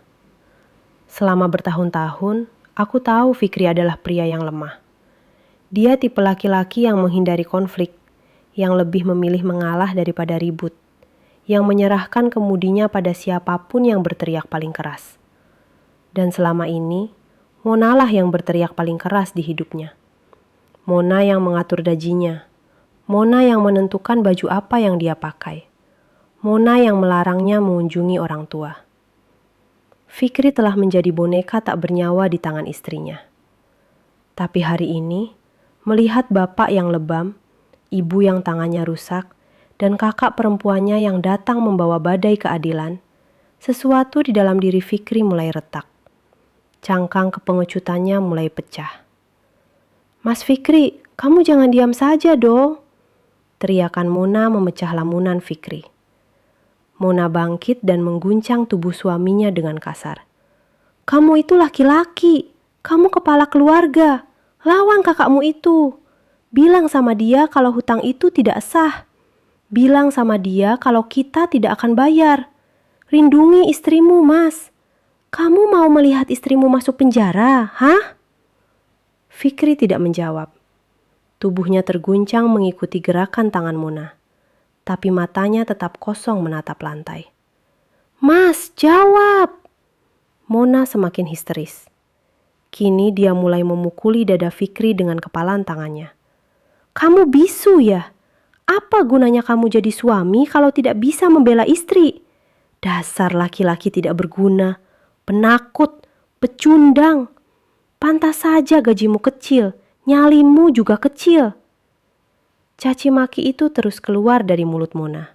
Selama bertahun-tahun, aku tahu Fikri adalah pria yang lemah. Dia tipe laki-laki yang menghindari konflik, yang lebih memilih mengalah daripada ribut, yang menyerahkan kemudinya pada siapapun yang berteriak paling keras. Dan selama ini, Mona lah yang berteriak paling keras di hidupnya. Mona yang mengatur dajinya, Mona yang menentukan baju apa yang dia pakai, Mona yang melarangnya mengunjungi orang tua. Fikri telah menjadi boneka tak bernyawa di tangan istrinya. Tapi hari ini, melihat bapak yang lebam, ibu yang tangannya rusak, dan kakak perempuannya yang datang membawa badai keadilan, sesuatu di dalam diri Fikri mulai retak. Cangkang kepengecutannya mulai pecah. Mas Fikri, kamu jangan diam saja dong. Teriakan Mona memecah lamunan Fikri. Mona bangkit dan mengguncang tubuh suaminya dengan kasar. Kamu itu laki-laki, kamu kepala keluarga, lawan kakakmu itu. Bilang sama dia kalau hutang itu tidak sah. Bilang sama dia kalau kita tidak akan bayar. Lindungi istrimu, Mas. Kamu mau melihat istrimu masuk penjara, hah? Fikri tidak menjawab. Tubuhnya terguncang mengikuti gerakan tangan Mona. Tapi matanya tetap kosong menatap lantai. Mas, jawab! Mona semakin histeris. Kini dia mulai memukuli dada Fikri dengan kepalan tangannya. Kamu bisu ya? Apa gunanya kamu jadi suami kalau tidak bisa membela istri? Dasar laki-laki tidak berguna, penakut, pecundang. Pantas saja gajimu kecil, nyalimu juga kecil. Caci maki itu terus keluar dari mulut Mona.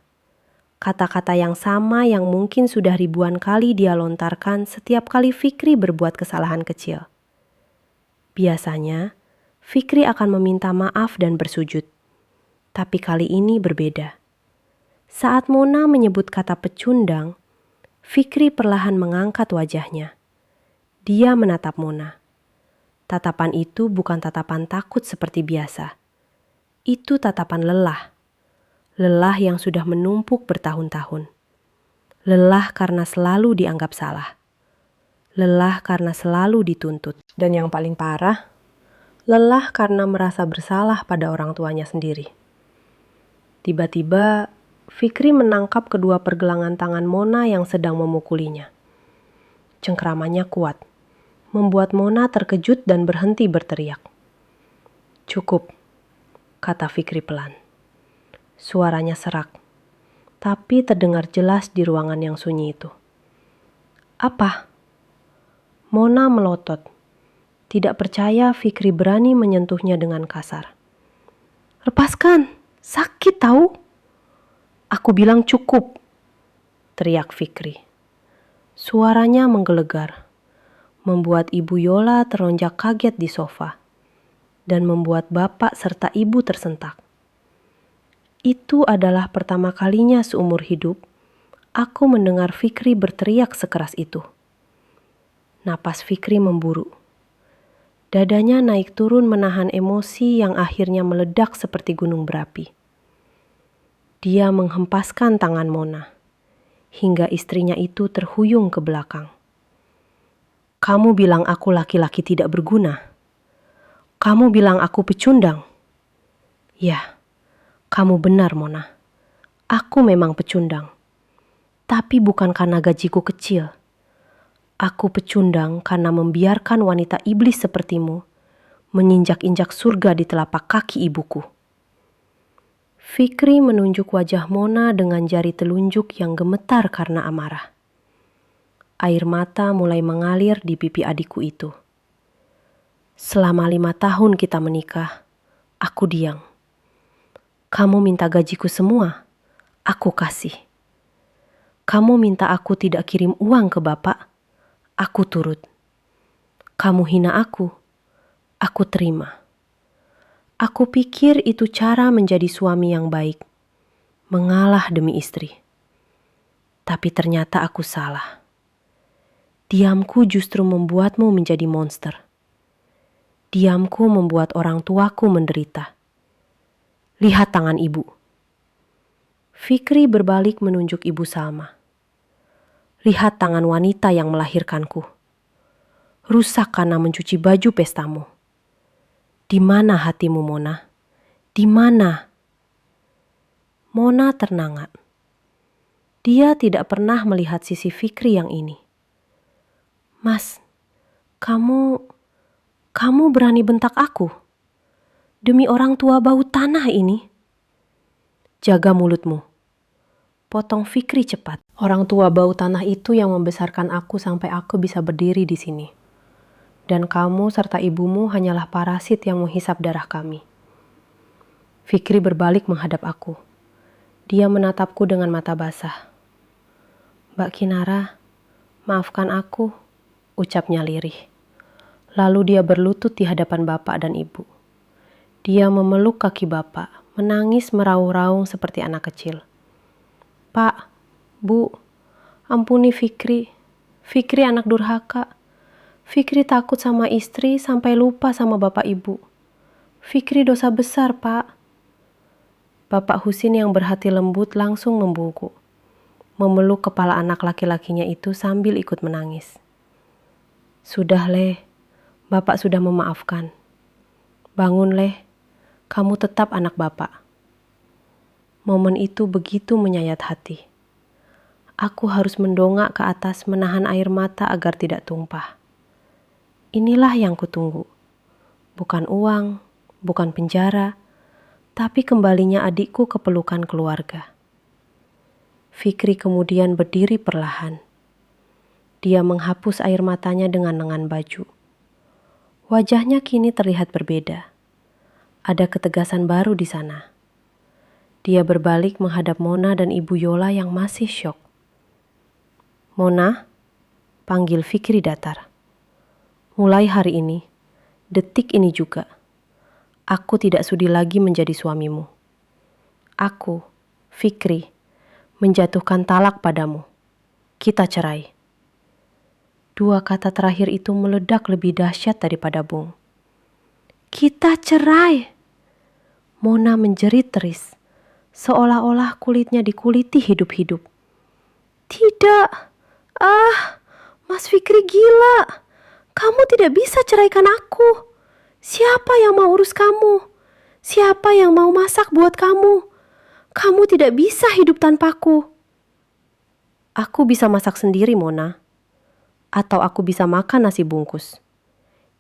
Kata-kata yang sama yang mungkin sudah ribuan kali dia lontarkan setiap kali Fikri berbuat kesalahan kecil. Biasanya, Fikri akan meminta maaf dan bersujud. Tapi kali ini berbeda. Saat Mona menyebut kata pecundang, Fikri perlahan mengangkat wajahnya. Dia menatap Mona. Tatapan itu bukan tatapan takut seperti biasa. Itu tatapan lelah. Lelah yang sudah menumpuk bertahun-tahun. Lelah karena selalu dianggap salah. Lelah karena selalu dituntut. Dan yang paling parah, lelah karena merasa bersalah pada orang tuanya sendiri. Tiba-tiba, Fikri menangkap kedua pergelangan tangan Mona yang sedang memukulinya. Cengkramannya kuat, membuat Mona terkejut dan berhenti berteriak. "Cukup," kata Fikri pelan. Suaranya serak, tapi terdengar jelas di ruangan yang sunyi itu. "Apa?" Mona melotot. Tidak percaya Fikri berani menyentuhnya dengan kasar. "Lepaskan, sakit tahu." "Aku bilang cukup," teriak Fikri. Suaranya menggelegar, membuat Ibu Yola teronjak kaget di sofa, dan membuat bapak serta ibu tersentak. Itu adalah pertama kalinya seumur hidup aku mendengar Fikri berteriak sekeras itu. Napas Fikri memburu. Dadanya naik turun menahan emosi yang akhirnya meledak seperti gunung berapi. Dia menghempaskan tangan Mona, hingga istrinya itu terhuyung ke belakang. "Kamu bilang aku laki-laki tidak berguna. Kamu bilang aku pecundang." "Ya, kamu benar, Mona. Aku memang pecundang. Tapi bukan karena gajiku kecil. Aku pecundang karena membiarkan wanita iblis sepertimu menginjak-injak surga di telapak kaki ibuku." Fikri menunjuk wajah Mona dengan jari telunjuk yang gemetar karena amarah. Air mata mulai mengalir di pipi adikku itu. "Selama 5 tahun kita menikah, aku diam. Kamu minta gajiku semua, aku kasih. Kamu minta aku tidak kirim uang ke bapak, aku turut. Kamu hina aku terima. Aku pikir itu cara menjadi suami yang baik, mengalah demi istri. Tapi ternyata aku salah. Diamku justru membuatmu menjadi monster. Diamku membuat orang tuaku menderita. Lihat tangan ibu." Fikri berbalik menunjuk Ibu Salma. "Lihat tangan wanita yang melahirkanku. Rusak karena mencuci baju pestamu. Di mana hatimu, Mona? Di mana?" Mona ternangak. Dia tidak pernah melihat sisi Fikri yang ini. "Mas, kamu berani bentak aku? Demi orang tua bau tanah ini?" "Jaga mulutmu," potong Fikri cepat. "Orang tua bau tanah itu yang membesarkan aku sampai aku bisa berdiri di sini. Dan kamu serta ibumu hanyalah parasit yang menghisap darah kami." Fikri berbalik menghadap aku. Dia menatapku dengan mata basah. "Mbak Kinara, maafkan aku," ucapnya lirih. Lalu dia berlutut di hadapan bapak dan ibu. Dia memeluk kaki bapak, menangis meraung-raung seperti anak kecil. "Pak, Bu, ampuni Fikri. Fikri anak durhaka. Fikri takut sama istri sampai lupa sama bapak ibu. Fikri dosa besar, Pak." Bapak Husin yang berhati lembut langsung membungkuk, memeluk kepala anak laki-lakinya itu sambil ikut menangis. "Sudah, Leh. Bapak sudah memaafkan. Bangun, Leh. Kamu tetap anak bapak." Momen itu begitu menyayat hati. Aku harus mendongak ke atas menahan air mata agar tidak tumpah. Inilah yang kutunggu. Bukan uang, bukan penjara, tapi kembalinya adikku ke pelukan keluarga. Fikri kemudian berdiri perlahan. Dia menghapus air matanya dengan lengan baju. Wajahnya kini terlihat berbeda. Ada ketegasan baru di sana. Dia berbalik menghadap Mona dan Ibu Yola yang masih syok. "Mona," panggil Fikri datar. "Mulai hari ini, detik ini juga, aku tidak sudi lagi menjadi suamimu. Aku, Fikri, menjatuhkan talak padamu. Kita cerai." Dua kata terakhir itu meledak lebih dahsyat daripada bom. "Kita cerai!" Mona menjerit teris, seolah-olah kulitnya dikuliti hidup-hidup. "Tidak! Ah, Mas Fikri gila! Kamu tidak bisa ceraikan aku. Siapa yang mau urus kamu? Siapa yang mau masak buat kamu? Kamu tidak bisa hidup tanpaku." "Aku bisa masak sendiri, Mona. Atau aku bisa makan nasi bungkus.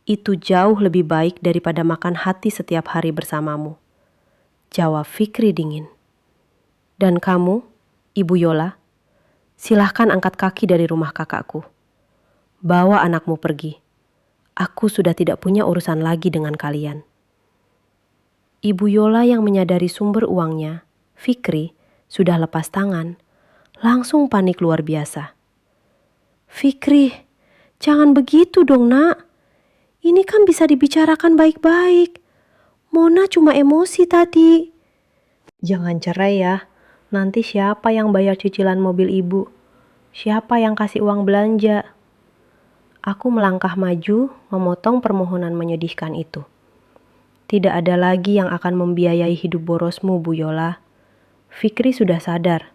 Itu jauh lebih baik daripada makan hati setiap hari bersamamu," jawab Fikri dingin. "Dan kamu, Ibu Yola, silahkan angkat kaki dari rumah kakakku. Bawa anakmu pergi. Aku sudah tidak punya urusan lagi dengan kalian." Ibu Yola yang menyadari sumber uangnya, Fikri, sudah lepas tangan, langsung panik luar biasa. "Fikri, jangan begitu dong, Nak. Ini kan bisa dibicarakan baik-baik. Mona cuma emosi tadi." "Jangan cerai ya. Nanti siapa yang bayar cicilan mobil ibu? Siapa yang kasih uang belanja?" Aku melangkah maju, memotong permohonan menyedihkan itu. "Tidak ada lagi yang akan membiayai hidup borosmu, Bu Yola. Fikri sudah sadar.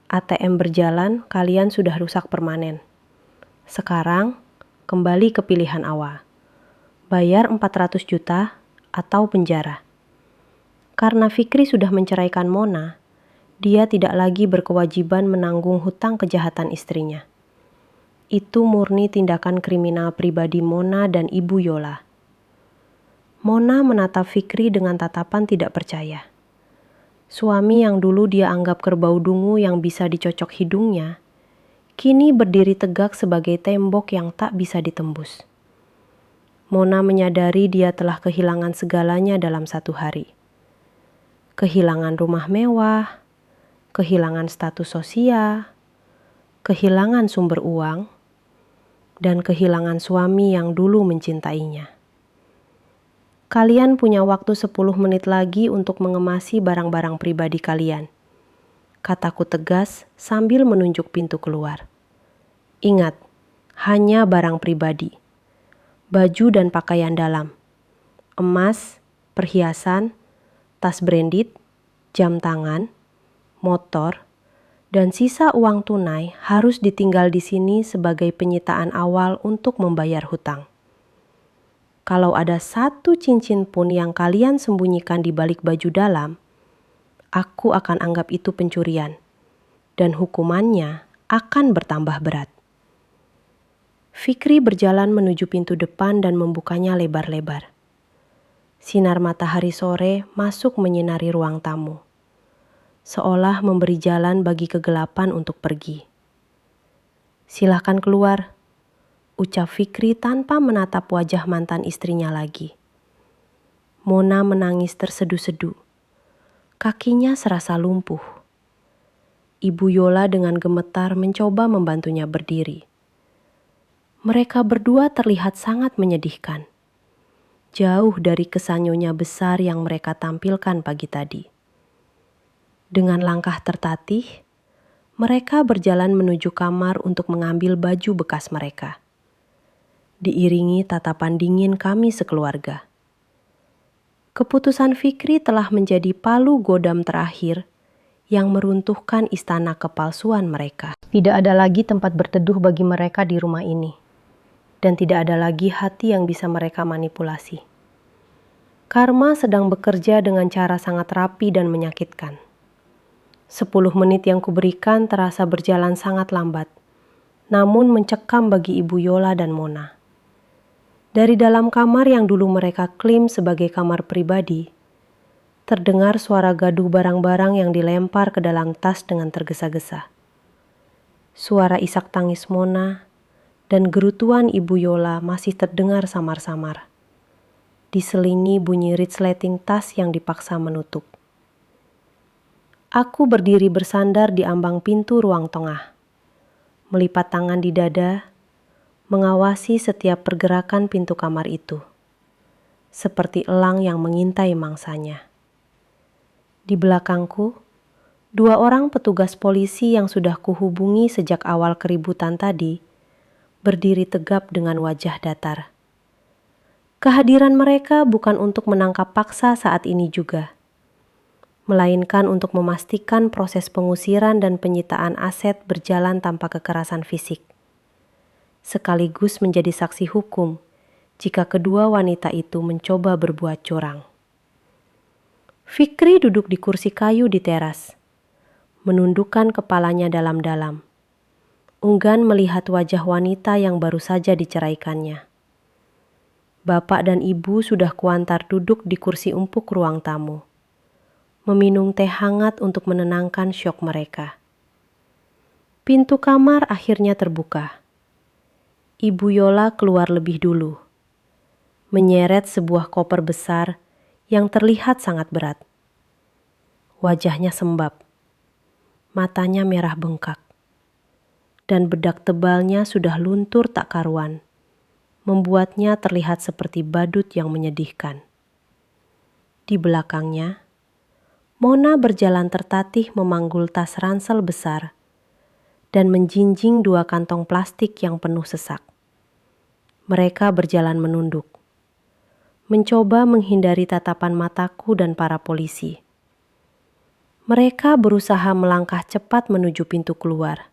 ATM berjalan, kalian sudah rusak permanen. Sekarang, kembali ke pilihan awal. Bayar 400 juta atau penjara." Karena Fikri sudah menceraikan Mona, dia tidak lagi berkewajiban menanggung hutang kejahatan istrinya. Itu murni tindakan kriminal pribadi Mona dan Ibu Yola. Mona menatap Fikri dengan tatapan tidak percaya. Suami yang dulu dia anggap kerbau dungu yang bisa dicocok hidungnya, kini berdiri tegak sebagai tembok yang tak bisa ditembus. Mona menyadari dia telah kehilangan segalanya dalam satu hari. Kehilangan rumah mewah, kehilangan status sosial, kehilangan sumber uang, dan kehilangan suami yang dulu mencintainya. "Kalian punya waktu 10 menit lagi untuk mengemasi barang-barang pribadi kalian," kataku tegas sambil menunjuk pintu keluar. "Ingat, hanya barang pribadi. Baju dan pakaian dalam, emas, perhiasan, tas branded, jam tangan, motor, dan sisa uang tunai harus ditinggal di sini sebagai penyitaan awal untuk membayar hutang. Kalau ada satu cincin pun yang kalian sembunyikan di balik baju dalam, aku akan anggap itu pencurian, dan hukumannya akan bertambah berat." Fikri berjalan menuju pintu depan dan membukanya lebar-lebar. Sinar matahari sore masuk menyinari ruang tamu, seolah memberi jalan bagi kegelapan untuk pergi. "Silahkan keluar," ucap Fikri tanpa menatap wajah mantan istrinya lagi. Mona menangis tersedu-sedu. Kakinya serasa lumpuh. Ibu Yola dengan gemetar mencoba membantunya berdiri. Mereka berdua terlihat sangat menyedihkan, jauh dari kesanyonya besar yang mereka tampilkan pagi tadi. Dengan langkah tertatih, mereka berjalan menuju kamar untuk mengambil baju bekas mereka. Diiringi tatapan dingin kami sekeluarga. Keputusan Fikri telah menjadi palu godam terakhir yang meruntuhkan istana kepalsuan mereka. Tidak ada lagi tempat berteduh bagi mereka di rumah ini, dan tidak ada lagi hati yang bisa mereka manipulasi. Karma sedang bekerja dengan cara sangat rapi dan menyakitkan. 10 menit yang kuberikan terasa berjalan sangat lambat, namun mencekam bagi Ibu Yola dan Mona. Dari dalam kamar yang dulu mereka klaim sebagai kamar pribadi, terdengar suara gaduh barang-barang yang dilempar ke dalam tas dengan tergesa-gesa. Suara isak tangis Mona dan gerutuan Ibu Yola masih terdengar samar-samar, diselingi bunyi resleting tas yang dipaksa menutup. Aku berdiri bersandar di ambang pintu ruang tengah, melipat tangan di dada, mengawasi setiap pergerakan pintu kamar itu, seperti elang yang mengintai mangsanya. Di belakangku, 2 orang petugas polisi yang sudah kuhubungi sejak awal keributan tadi berdiri tegap dengan wajah datar. Kehadiran mereka bukan untuk menangkap paksa saat ini juga, melainkan untuk memastikan proses pengusiran dan penyitaan aset berjalan tanpa kekerasan fisik, sekaligus menjadi saksi hukum jika kedua wanita itu mencoba berbuat curang. Fikri duduk di kursi kayu di teras, menundukkan kepalanya dalam-dalam, enggan melihat wajah wanita yang baru saja diceraikannya. Bapak dan ibu sudah kuantar duduk di kursi empuk ruang tamu, meminum teh hangat untuk menenangkan syok mereka. Pintu kamar akhirnya terbuka. Ibu Yola keluar lebih dulu, menyeret sebuah koper besar yang terlihat sangat berat. Wajahnya sembab, matanya merah bengkak, dan bedak tebalnya sudah luntur tak karuan, membuatnya terlihat seperti badut yang menyedihkan. Di belakangnya, Mona berjalan tertatih memanggul tas ransel besar dan menjinjing 2 kantong plastik yang penuh sesak. Mereka berjalan menunduk, mencoba menghindari tatapan mataku dan para polisi. Mereka berusaha melangkah cepat menuju pintu keluar,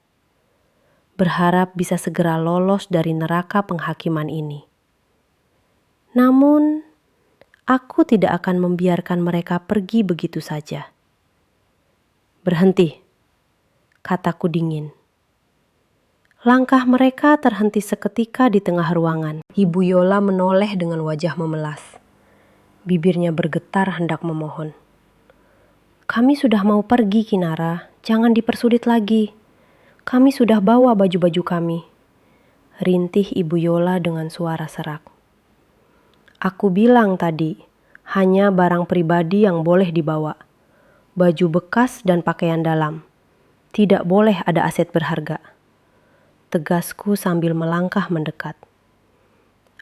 berharap bisa segera lolos dari neraka penghakiman ini. Namun, aku tidak akan membiarkan mereka pergi begitu saja. "Berhenti," kataku dingin. Langkah mereka terhenti seketika di tengah ruangan. Ibu Yola menoleh dengan wajah memelas. Bibirnya bergetar hendak memohon. "Kami sudah mau pergi, Kinara. Jangan dipersulit lagi. Kami sudah bawa baju-baju kami," rintih Ibu Yola dengan suara serak. "Aku bilang tadi, hanya barang pribadi yang boleh dibawa. Baju bekas dan pakaian dalam. Tidak boleh ada aset berharga," tegasku sambil melangkah mendekat.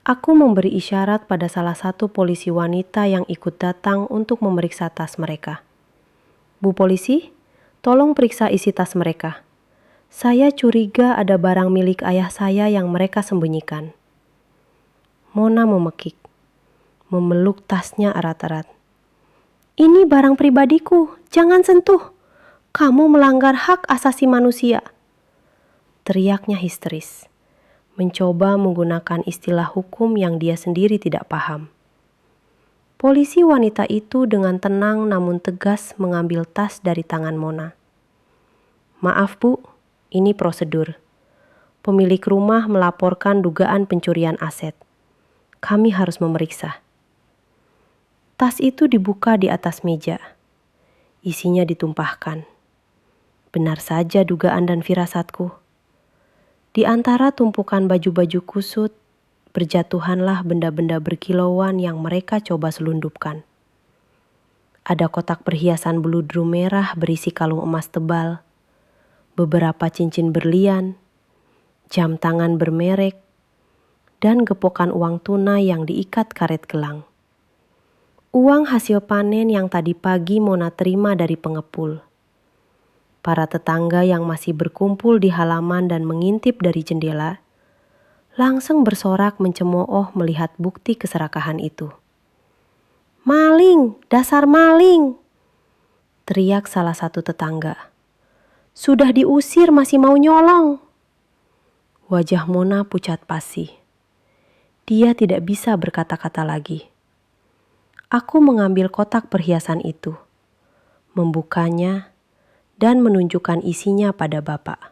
Aku memberi isyarat pada salah satu polisi wanita yang ikut datang untuk memeriksa tas mereka. "Bu polisi, tolong periksa isi tas mereka. Saya curiga ada barang milik ayah saya yang mereka sembunyikan." Mona memekik, memeluk tasnya erat-erat. "Ini barang pribadiku, jangan sentuh. Kamu melanggar hak asasi manusia," teriaknya histeris, mencoba menggunakan istilah hukum yang dia sendiri tidak paham. Polisi wanita itu dengan tenang namun tegas mengambil tas dari tangan Mona. "Maaf Bu, ini prosedur. Pemilik rumah melaporkan dugaan pencurian aset. Kami harus memeriksa." Tas itu dibuka di atas meja. Isinya ditumpahkan. Benar saja dugaan dan firasatku. Di antara tumpukan baju-baju kusut, berjatuhanlah benda-benda berkilauan yang mereka coba selundupkan. Ada kotak perhiasan beludru merah berisi kalung emas tebal, beberapa cincin berlian, jam tangan bermerek, dan gepokan uang tunai yang diikat karet gelang. Uang hasil panen yang tadi pagi Mona terima dari pengepul. Para tetangga yang masih berkumpul di halaman dan mengintip dari jendela langsung bersorak mencemooh melihat bukti keserakahan itu. "Maling, dasar maling!" teriak salah satu tetangga. "Sudah diusir masih mau nyolong." Wajah Mona pucat pasi. Dia tidak bisa berkata-kata lagi. Aku mengambil kotak perhiasan itu, membukanya, dan menunjukkan isinya pada Bapak.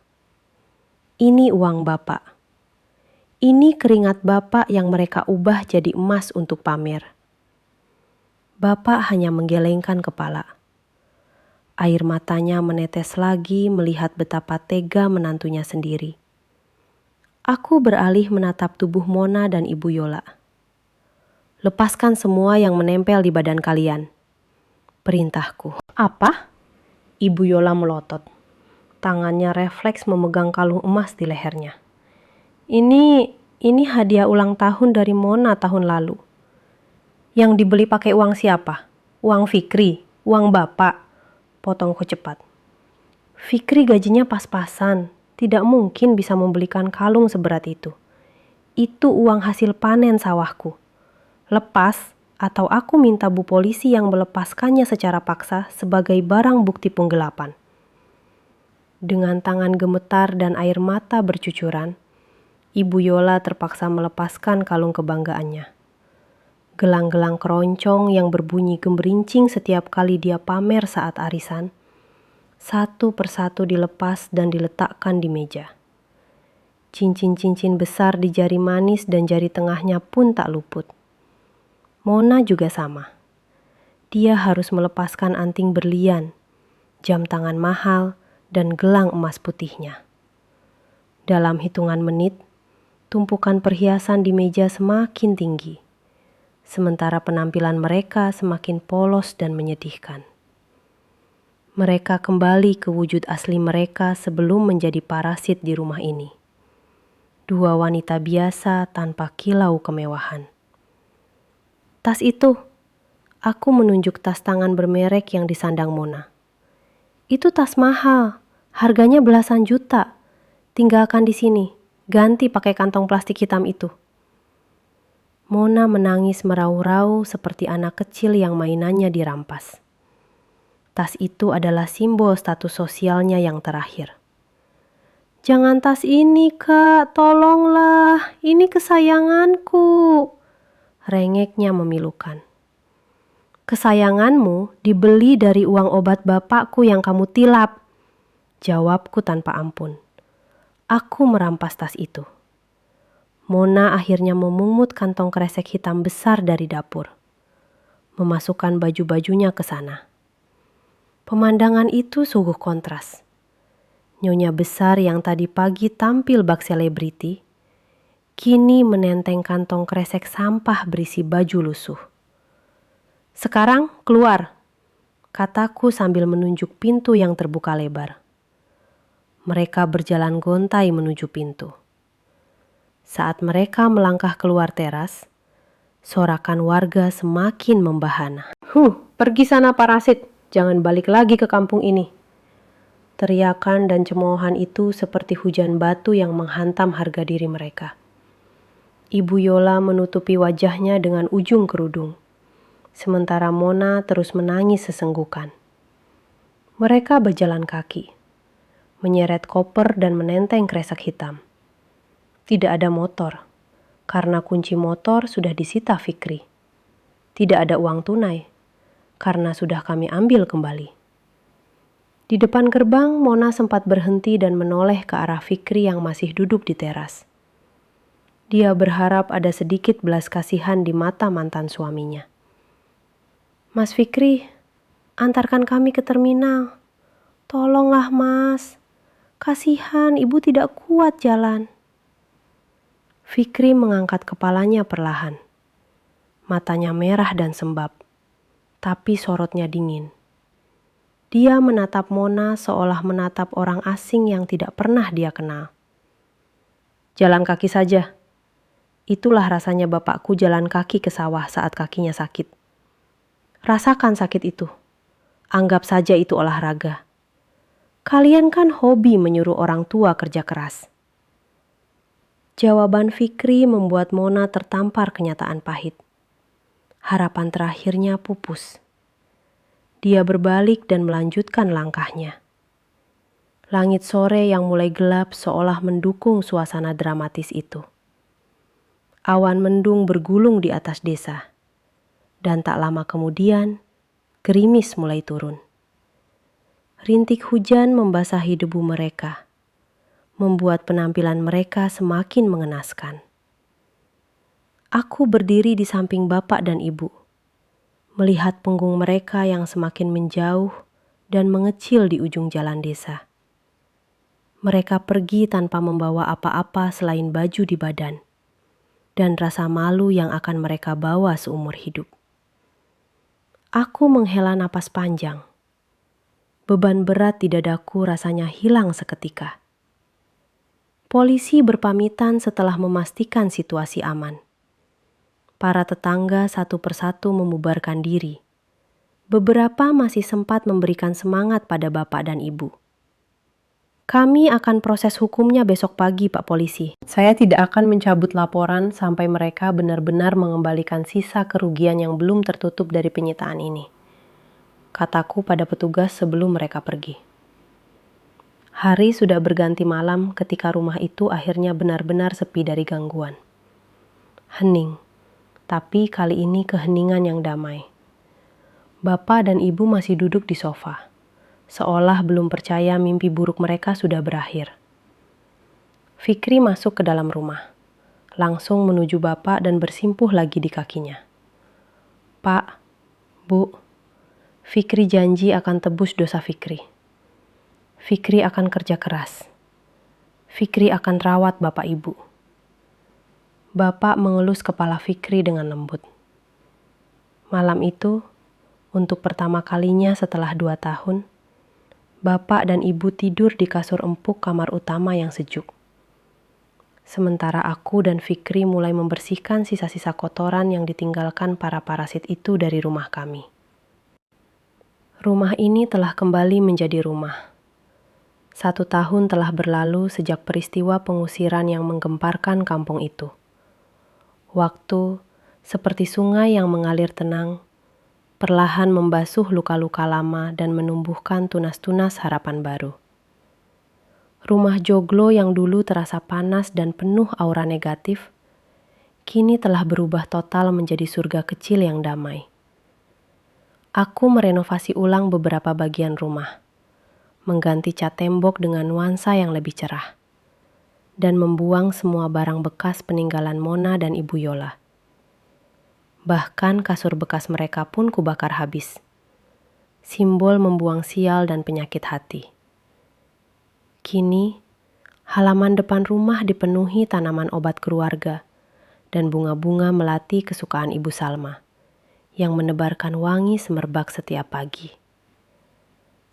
"Ini uang Bapak. Ini keringat Bapak yang mereka ubah jadi emas untuk pamer." Bapak hanya menggelengkan kepala. Air matanya menetes lagi melihat betapa tega menantunya sendiri. Aku beralih menatap tubuh Mona dan Ibu Yola. "Lepaskan semua yang menempel di badan kalian," perintahku. "Apa?" Ibu Yola melotot. Tangannya refleks memegang kalung emas di lehernya. Ini hadiah ulang tahun dari Mona tahun lalu. Yang dibeli pakai uang siapa? Uang Fikri? Uang bapak? Potongku cepat. Fikri gajinya pas-pasan. Tidak mungkin bisa membelikan kalung seberat itu. Itu uang hasil panen sawahku. Lepas atau aku minta Bu Polisi yang melepaskannya secara paksa sebagai barang bukti penggelapan. Dengan tangan gemetar dan air mata bercucuran, Ibu Yola terpaksa melepaskan kalung kebanggaannya. Gelang-gelang keroncong yang berbunyi gemerincing setiap kali dia pamer saat arisan, satu persatu dilepas dan diletakkan di meja. Cincin-cincin besar di jari manis dan jari tengahnya pun tak luput. Mona juga sama. Dia harus melepaskan anting berlian, jam tangan mahal, dan gelang emas putihnya. Dalam hitungan menit, tumpukan perhiasan di meja semakin tinggi, sementara penampilan mereka semakin polos dan menyedihkan. Mereka kembali ke wujud asli mereka sebelum menjadi parasit di rumah ini. Dua wanita biasa tanpa kilau kemewahan. Tas itu, aku menunjuk tas tangan bermerek yang disandang Mona. Itu tas mahal, harganya belasan juta. Tinggalkan di sini, ganti pakai kantong plastik hitam itu. Mona menangis merau-rau seperti anak kecil yang mainannya dirampas. Tas itu adalah simbol status sosialnya yang terakhir. Jangan tas ini, Kak, tolonglah, ini kesayanganku. Rengeknya memilukan. Kesayanganmu dibeli dari uang obat bapakku yang kamu tilap. Jawabku tanpa ampun. Aku merampas tas itu. Mona akhirnya memungut kantong kresek hitam besar dari dapur. Memasukkan baju-bajunya ke sana. Pemandangan itu sungguh kontras. Nyonya besar yang tadi pagi tampil bak selebriti, kini menenteng kantong kresek sampah berisi baju lusuh. Sekarang keluar, kataku sambil menunjuk pintu yang terbuka lebar. Mereka berjalan gontai menuju pintu. Saat mereka melangkah keluar teras, sorakan warga semakin membahana. Pergi sana parasit, jangan balik lagi ke kampung ini. Teriakan dan cemoohan itu seperti hujan batu yang menghantam harga diri mereka. Ibu Yola menutupi wajahnya dengan ujung kerudung, sementara Mona terus menangis sesenggukan. Mereka berjalan kaki, menyeret koper dan menenteng kresek hitam. Tidak ada motor, karena kunci motor sudah disita Fikri. Tidak ada uang tunai, karena sudah kami ambil kembali. Di depan gerbang, Mona sempat berhenti dan menoleh ke arah Fikri yang masih duduk di teras. Dia berharap ada sedikit belas kasihan di mata mantan suaminya. Mas Fikri, antarkan kami ke terminal. Tolonglah Mas, kasihan ibu tidak kuat jalan. Fikri mengangkat kepalanya perlahan. Matanya merah dan sembab, tapi sorotnya dingin. Dia menatap Mona seolah menatap orang asing yang tidak pernah dia kenal. Jalan kaki saja. Itulah rasanya bapakku jalan kaki ke sawah saat kakinya sakit. Rasakan sakit itu. Anggap saja itu olahraga. Kalian kan hobi menyuruh orang tua kerja keras. Jawaban Fikri membuat Mona tertampar kenyataan pahit. Harapan terakhirnya pupus. Dia berbalik dan melanjutkan langkahnya. Langit sore yang mulai gelap seolah mendukung suasana dramatis itu. Awan mendung bergulung di atas desa. Dan tak lama kemudian, gerimis mulai turun. Rintik hujan membasahi debu mereka, membuat penampilan mereka semakin mengenaskan. Aku berdiri di samping bapak dan ibu, melihat punggung mereka yang semakin menjauh dan mengecil di ujung jalan desa. Mereka pergi tanpa membawa apa-apa selain baju di badan, dan rasa malu yang akan mereka bawa seumur hidup. Aku menghela napas panjang. Beban berat di dadaku rasanya hilang seketika. Polisi berpamitan setelah memastikan situasi aman. Para tetangga satu persatu membubarkan diri. Beberapa masih sempat memberikan semangat pada bapak dan ibu. Kami akan proses hukumnya besok pagi, Pak Polisi. Saya tidak akan mencabut laporan sampai mereka benar-benar mengembalikan sisa kerugian yang belum tertutup dari penyitaan ini, kataku pada petugas sebelum mereka pergi. Hari sudah berganti malam ketika rumah itu akhirnya benar-benar sepi dari gangguan. Hening, tapi kali ini keheningan yang damai. Bapak dan ibu masih duduk di sofa, seolah belum percaya mimpi buruk mereka sudah berakhir. Fikri masuk ke dalam rumah, langsung menuju bapak dan bersimpuh lagi di kakinya. Pak, Bu, Fikri janji akan tebus dosa Fikri. Fikri akan kerja keras. Fikri akan rawat bapak ibu. Bapak mengelus kepala Fikri dengan lembut. Malam itu, untuk pertama kalinya setelah 2 tahun, bapak dan ibu tidur di kasur empuk kamar utama yang sejuk. Sementara aku dan Fikri mulai membersihkan sisa-sisa kotoran yang ditinggalkan para parasit itu dari rumah kami. Rumah ini telah kembali menjadi rumah. 1 tahun telah berlalu sejak peristiwa pengusiran yang menggemparkan kampung itu. Waktu, seperti sungai yang mengalir tenang, perlahan membasuh luka-luka lama dan menumbuhkan tunas-tunas harapan baru. Rumah joglo yang dulu terasa panas dan penuh aura negatif, kini telah berubah total menjadi surga kecil yang damai. Aku merenovasi ulang beberapa bagian rumah, mengganti cat tembok dengan nuansa yang lebih cerah, dan membuang semua barang bekas peninggalan Mona dan Ibu Yola. Bahkan kasur bekas mereka pun kubakar habis, simbol membuang sial dan penyakit hati. Kini, halaman depan rumah dipenuhi tanaman obat keluarga dan bunga-bunga melati kesukaan Ibu Salma, yang menebarkan wangi semerbak setiap pagi.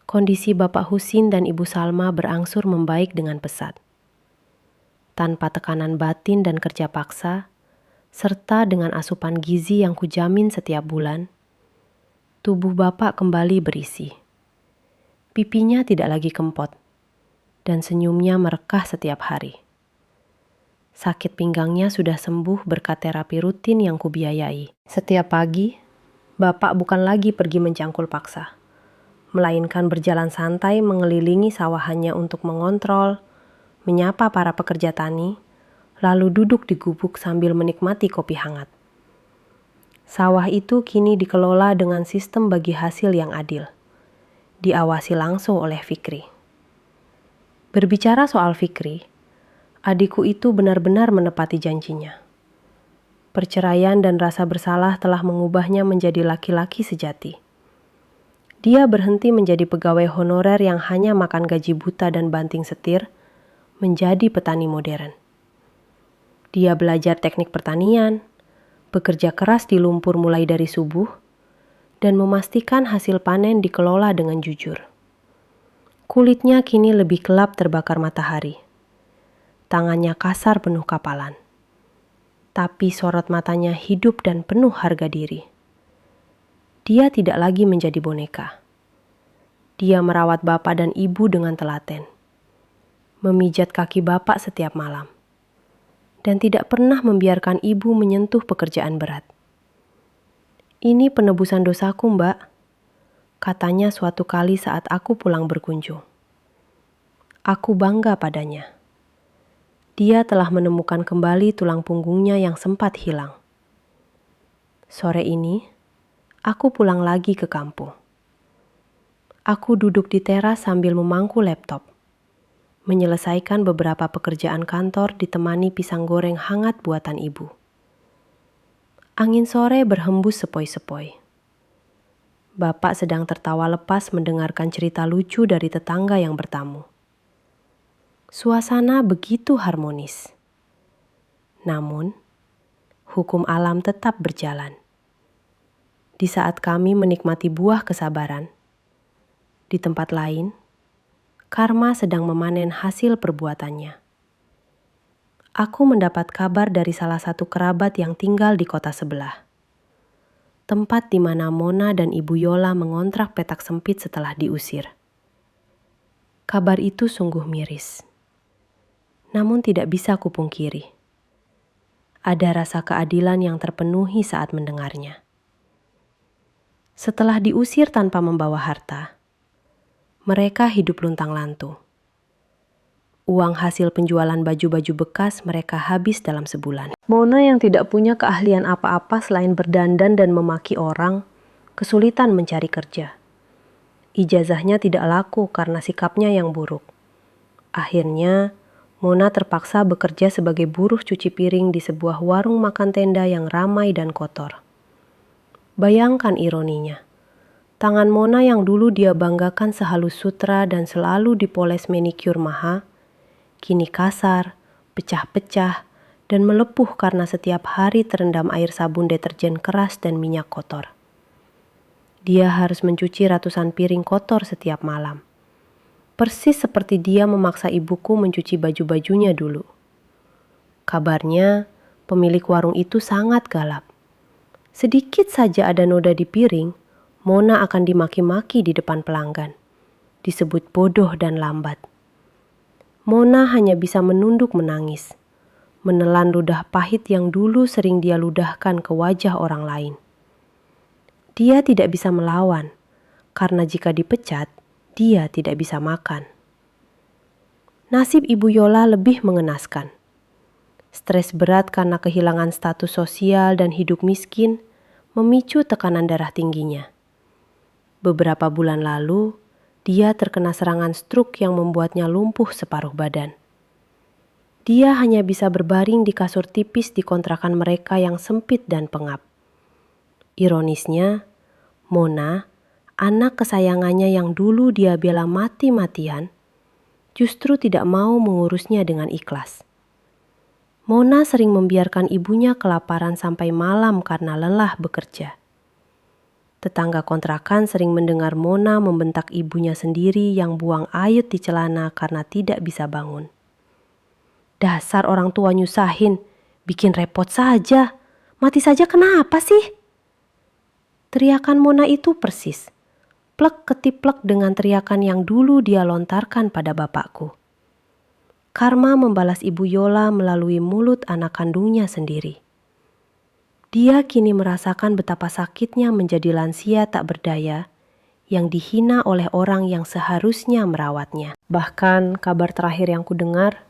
Kondisi Bapak Husin dan Ibu Salma berangsur membaik dengan pesat. Tanpa tekanan batin dan kerja paksa, serta dengan asupan gizi yang kujamin setiap bulan, tubuh Bapak kembali berisi. Pipinya tidak lagi kempot, dan senyumnya merekah setiap hari. Sakit pinggangnya sudah sembuh berkat terapi rutin yang kubiayai. Setiap pagi, Bapak bukan lagi pergi mencangkul paksa, melainkan berjalan santai mengelilingi sawahannya untuk mengontrol, menyapa para pekerja tani, lalu duduk di gubuk sambil menikmati kopi hangat. Sawah itu kini dikelola dengan sistem bagi hasil yang adil, diawasi langsung oleh Fikri. Berbicara soal Fikri, adikku itu benar-benar menepati janjinya. Perceraian dan rasa bersalah telah mengubahnya menjadi laki-laki sejati. Dia berhenti menjadi pegawai honorer yang hanya makan gaji buta dan banting setir, menjadi petani modern. Dia belajar teknik pertanian, bekerja keras di lumpur mulai dari subuh, dan memastikan hasil panen dikelola dengan jujur. Kulitnya kini lebih gelap terbakar matahari. Tangannya kasar penuh kapalan. Tapi sorot matanya hidup dan penuh harga diri. Dia tidak lagi menjadi boneka. Dia merawat bapak dan ibu dengan telaten, memijat kaki bapak setiap malam, dan tidak pernah membiarkan ibu menyentuh pekerjaan berat. "Ini penebusan dosaku, Mbak," katanya suatu kali saat aku pulang berkunjung. Aku bangga padanya. Dia telah menemukan kembali tulang punggungnya yang sempat hilang. Sore ini, aku pulang lagi ke kampung. Aku duduk di teras sambil memangku laptop, menyelesaikan beberapa pekerjaan kantor ditemani pisang goreng hangat buatan ibu. Angin sore berhembus sepoi-sepoi. Bapak sedang tertawa lepas mendengarkan cerita lucu dari tetangga yang bertamu. Suasana begitu harmonis. Namun, hukum alam tetap berjalan. Di saat kami menikmati buah kesabaran, Di tempat lain, Karma sedang memanen hasil perbuatannya. Aku mendapat kabar dari salah satu kerabat yang tinggal di kota sebelah. Tempat di mana Mona dan Ibu Yola mengontrak petak sempit setelah diusir. Kabar itu sungguh miris. Namun tidak bisa kupungkiri. Ada rasa keadilan yang terpenuhi saat mendengarnya. Setelah diusir tanpa membawa harta, mereka hidup luntang-lantung. Uang hasil penjualan baju-baju bekas mereka habis dalam sebulan. Mona yang tidak punya keahlian apa-apa selain berdandan dan memaki orang, kesulitan mencari kerja. Ijazahnya tidak laku karena sikapnya yang buruk. Akhirnya, Mona terpaksa bekerja sebagai buruh cuci piring di sebuah warung makan tenda yang ramai dan kotor. Bayangkan ironinya. Tangan Mona yang dulu dia banggakan sehalus sutra dan selalu dipoles manikur maha, kini kasar, pecah-pecah, dan melepuh karena setiap hari terendam air sabun deterjen keras dan minyak kotor. Dia harus mencuci ratusan piring kotor setiap malam. Persis seperti dia memaksa ibuku mencuci baju-bajunya dulu. Kabarnya, pemilik warung itu sangat galak. Sedikit saja ada noda di piring, Mona akan dimaki-maki di depan pelanggan. Disebut bodoh dan lambat. Mona hanya bisa menunduk menangis, menelan ludah pahit yang dulu sering dia ludahkan ke wajah orang lain. Dia tidak bisa melawan, karena jika dipecat, dia tidak bisa makan. Nasib Ibu Yola lebih mengenaskan. Stres berat karena kehilangan status sosial dan hidup miskin memicu tekanan darah tingginya. Beberapa bulan lalu, dia terkena serangan stroke yang membuatnya lumpuh separuh badan. Dia hanya bisa berbaring di kasur tipis di kontrakan mereka yang sempit dan pengap. Ironisnya, Mona, anak kesayangannya yang dulu dia bela mati-matian, justru tidak mau mengurusnya dengan ikhlas. Mona sering membiarkan ibunya kelaparan sampai malam karena lelah bekerja. Tetangga kontrakan sering mendengar Mona membentak ibunya sendiri yang buang air di celana karena tidak bisa bangun. Dasar orang tua nyusahin, bikin repot saja. Mati saja kenapa sih? Teriakan Mona itu persis, plek ketiplek dengan teriakan yang dulu dia lontarkan pada bapakku. Karma membalas Ibu Yola melalui mulut anak kandungnya sendiri. Dia kini merasakan betapa sakitnya menjadi lansia tak berdaya yang dihina oleh orang yang seharusnya merawatnya. Bahkan kabar terakhir yang kudengar,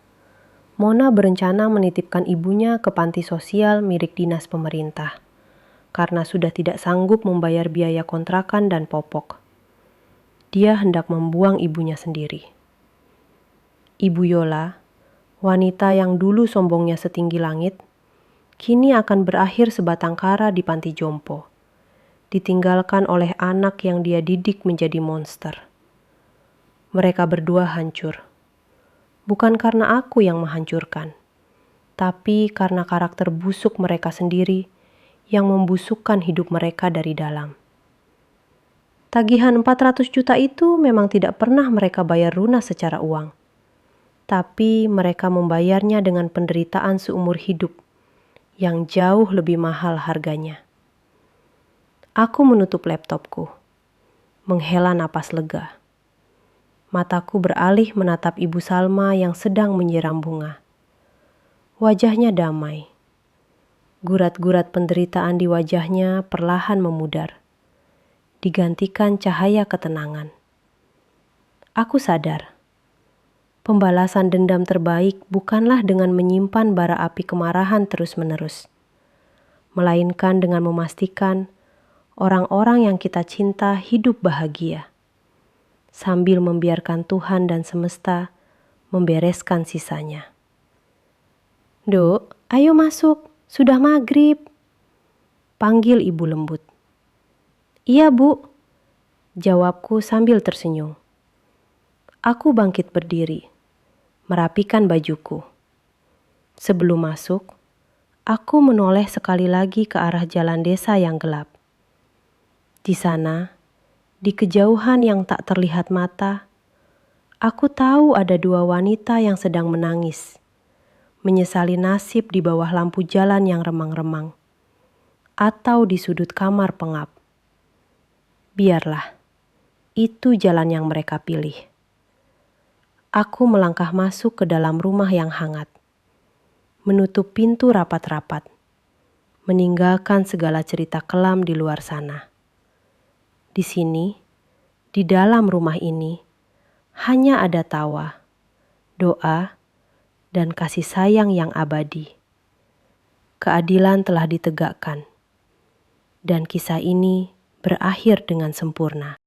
Mona berencana menitipkan ibunya ke panti sosial milik dinas pemerintah karena sudah tidak sanggup membayar biaya kontrakan dan popok. Dia hendak membuang ibunya sendiri. Ibu Yola, wanita yang dulu sombongnya setinggi langit, kini akan berakhir sebatang kara di panti jompo, ditinggalkan oleh anak yang dia didik menjadi monster. Mereka berdua hancur. Bukan karena aku yang menghancurkan, tapi karena karakter busuk mereka sendiri yang membusukkan hidup mereka dari dalam. Tagihan 400 juta itu memang tidak pernah mereka bayar lunas secara uang. Tapi mereka membayarnya dengan penderitaan seumur hidup yang jauh lebih mahal harganya. Aku menutup laptopku, menghela napas lega. Mataku beralih menatap Ibu Salma yang sedang menyiram bunga. Wajahnya damai. Gurat-gurat penderitaan di wajahnya perlahan memudar, digantikan cahaya ketenangan. Aku sadar, pembalasan dendam terbaik bukanlah dengan menyimpan bara api kemarahan terus-menerus, melainkan dengan memastikan orang-orang yang kita cinta hidup bahagia, sambil membiarkan Tuhan dan semesta membereskan sisanya. "Duk, ayo masuk. Sudah maghrib," panggil ibu lembut. "Iya, Bu," jawabku sambil tersenyum. Aku bangkit berdiri, merapikan bajuku. Sebelum masuk, aku menoleh sekali lagi ke arah jalan desa yang gelap. Di sana, Di kejauhan yang tak terlihat mata, aku tahu ada dua wanita yang sedang menangis, menyesali nasib di bawah lampu jalan yang remang-remang, atau di sudut kamar pengap. Biarlah, itu jalan yang mereka pilih. Aku melangkah masuk ke dalam rumah yang hangat, menutup pintu rapat-rapat, meninggalkan segala cerita kelam di luar sana. Di sini, di dalam rumah ini, hanya ada tawa, doa, dan kasih sayang yang abadi. Keadilan telah ditegakkan, dan kisah ini berakhir dengan sempurna.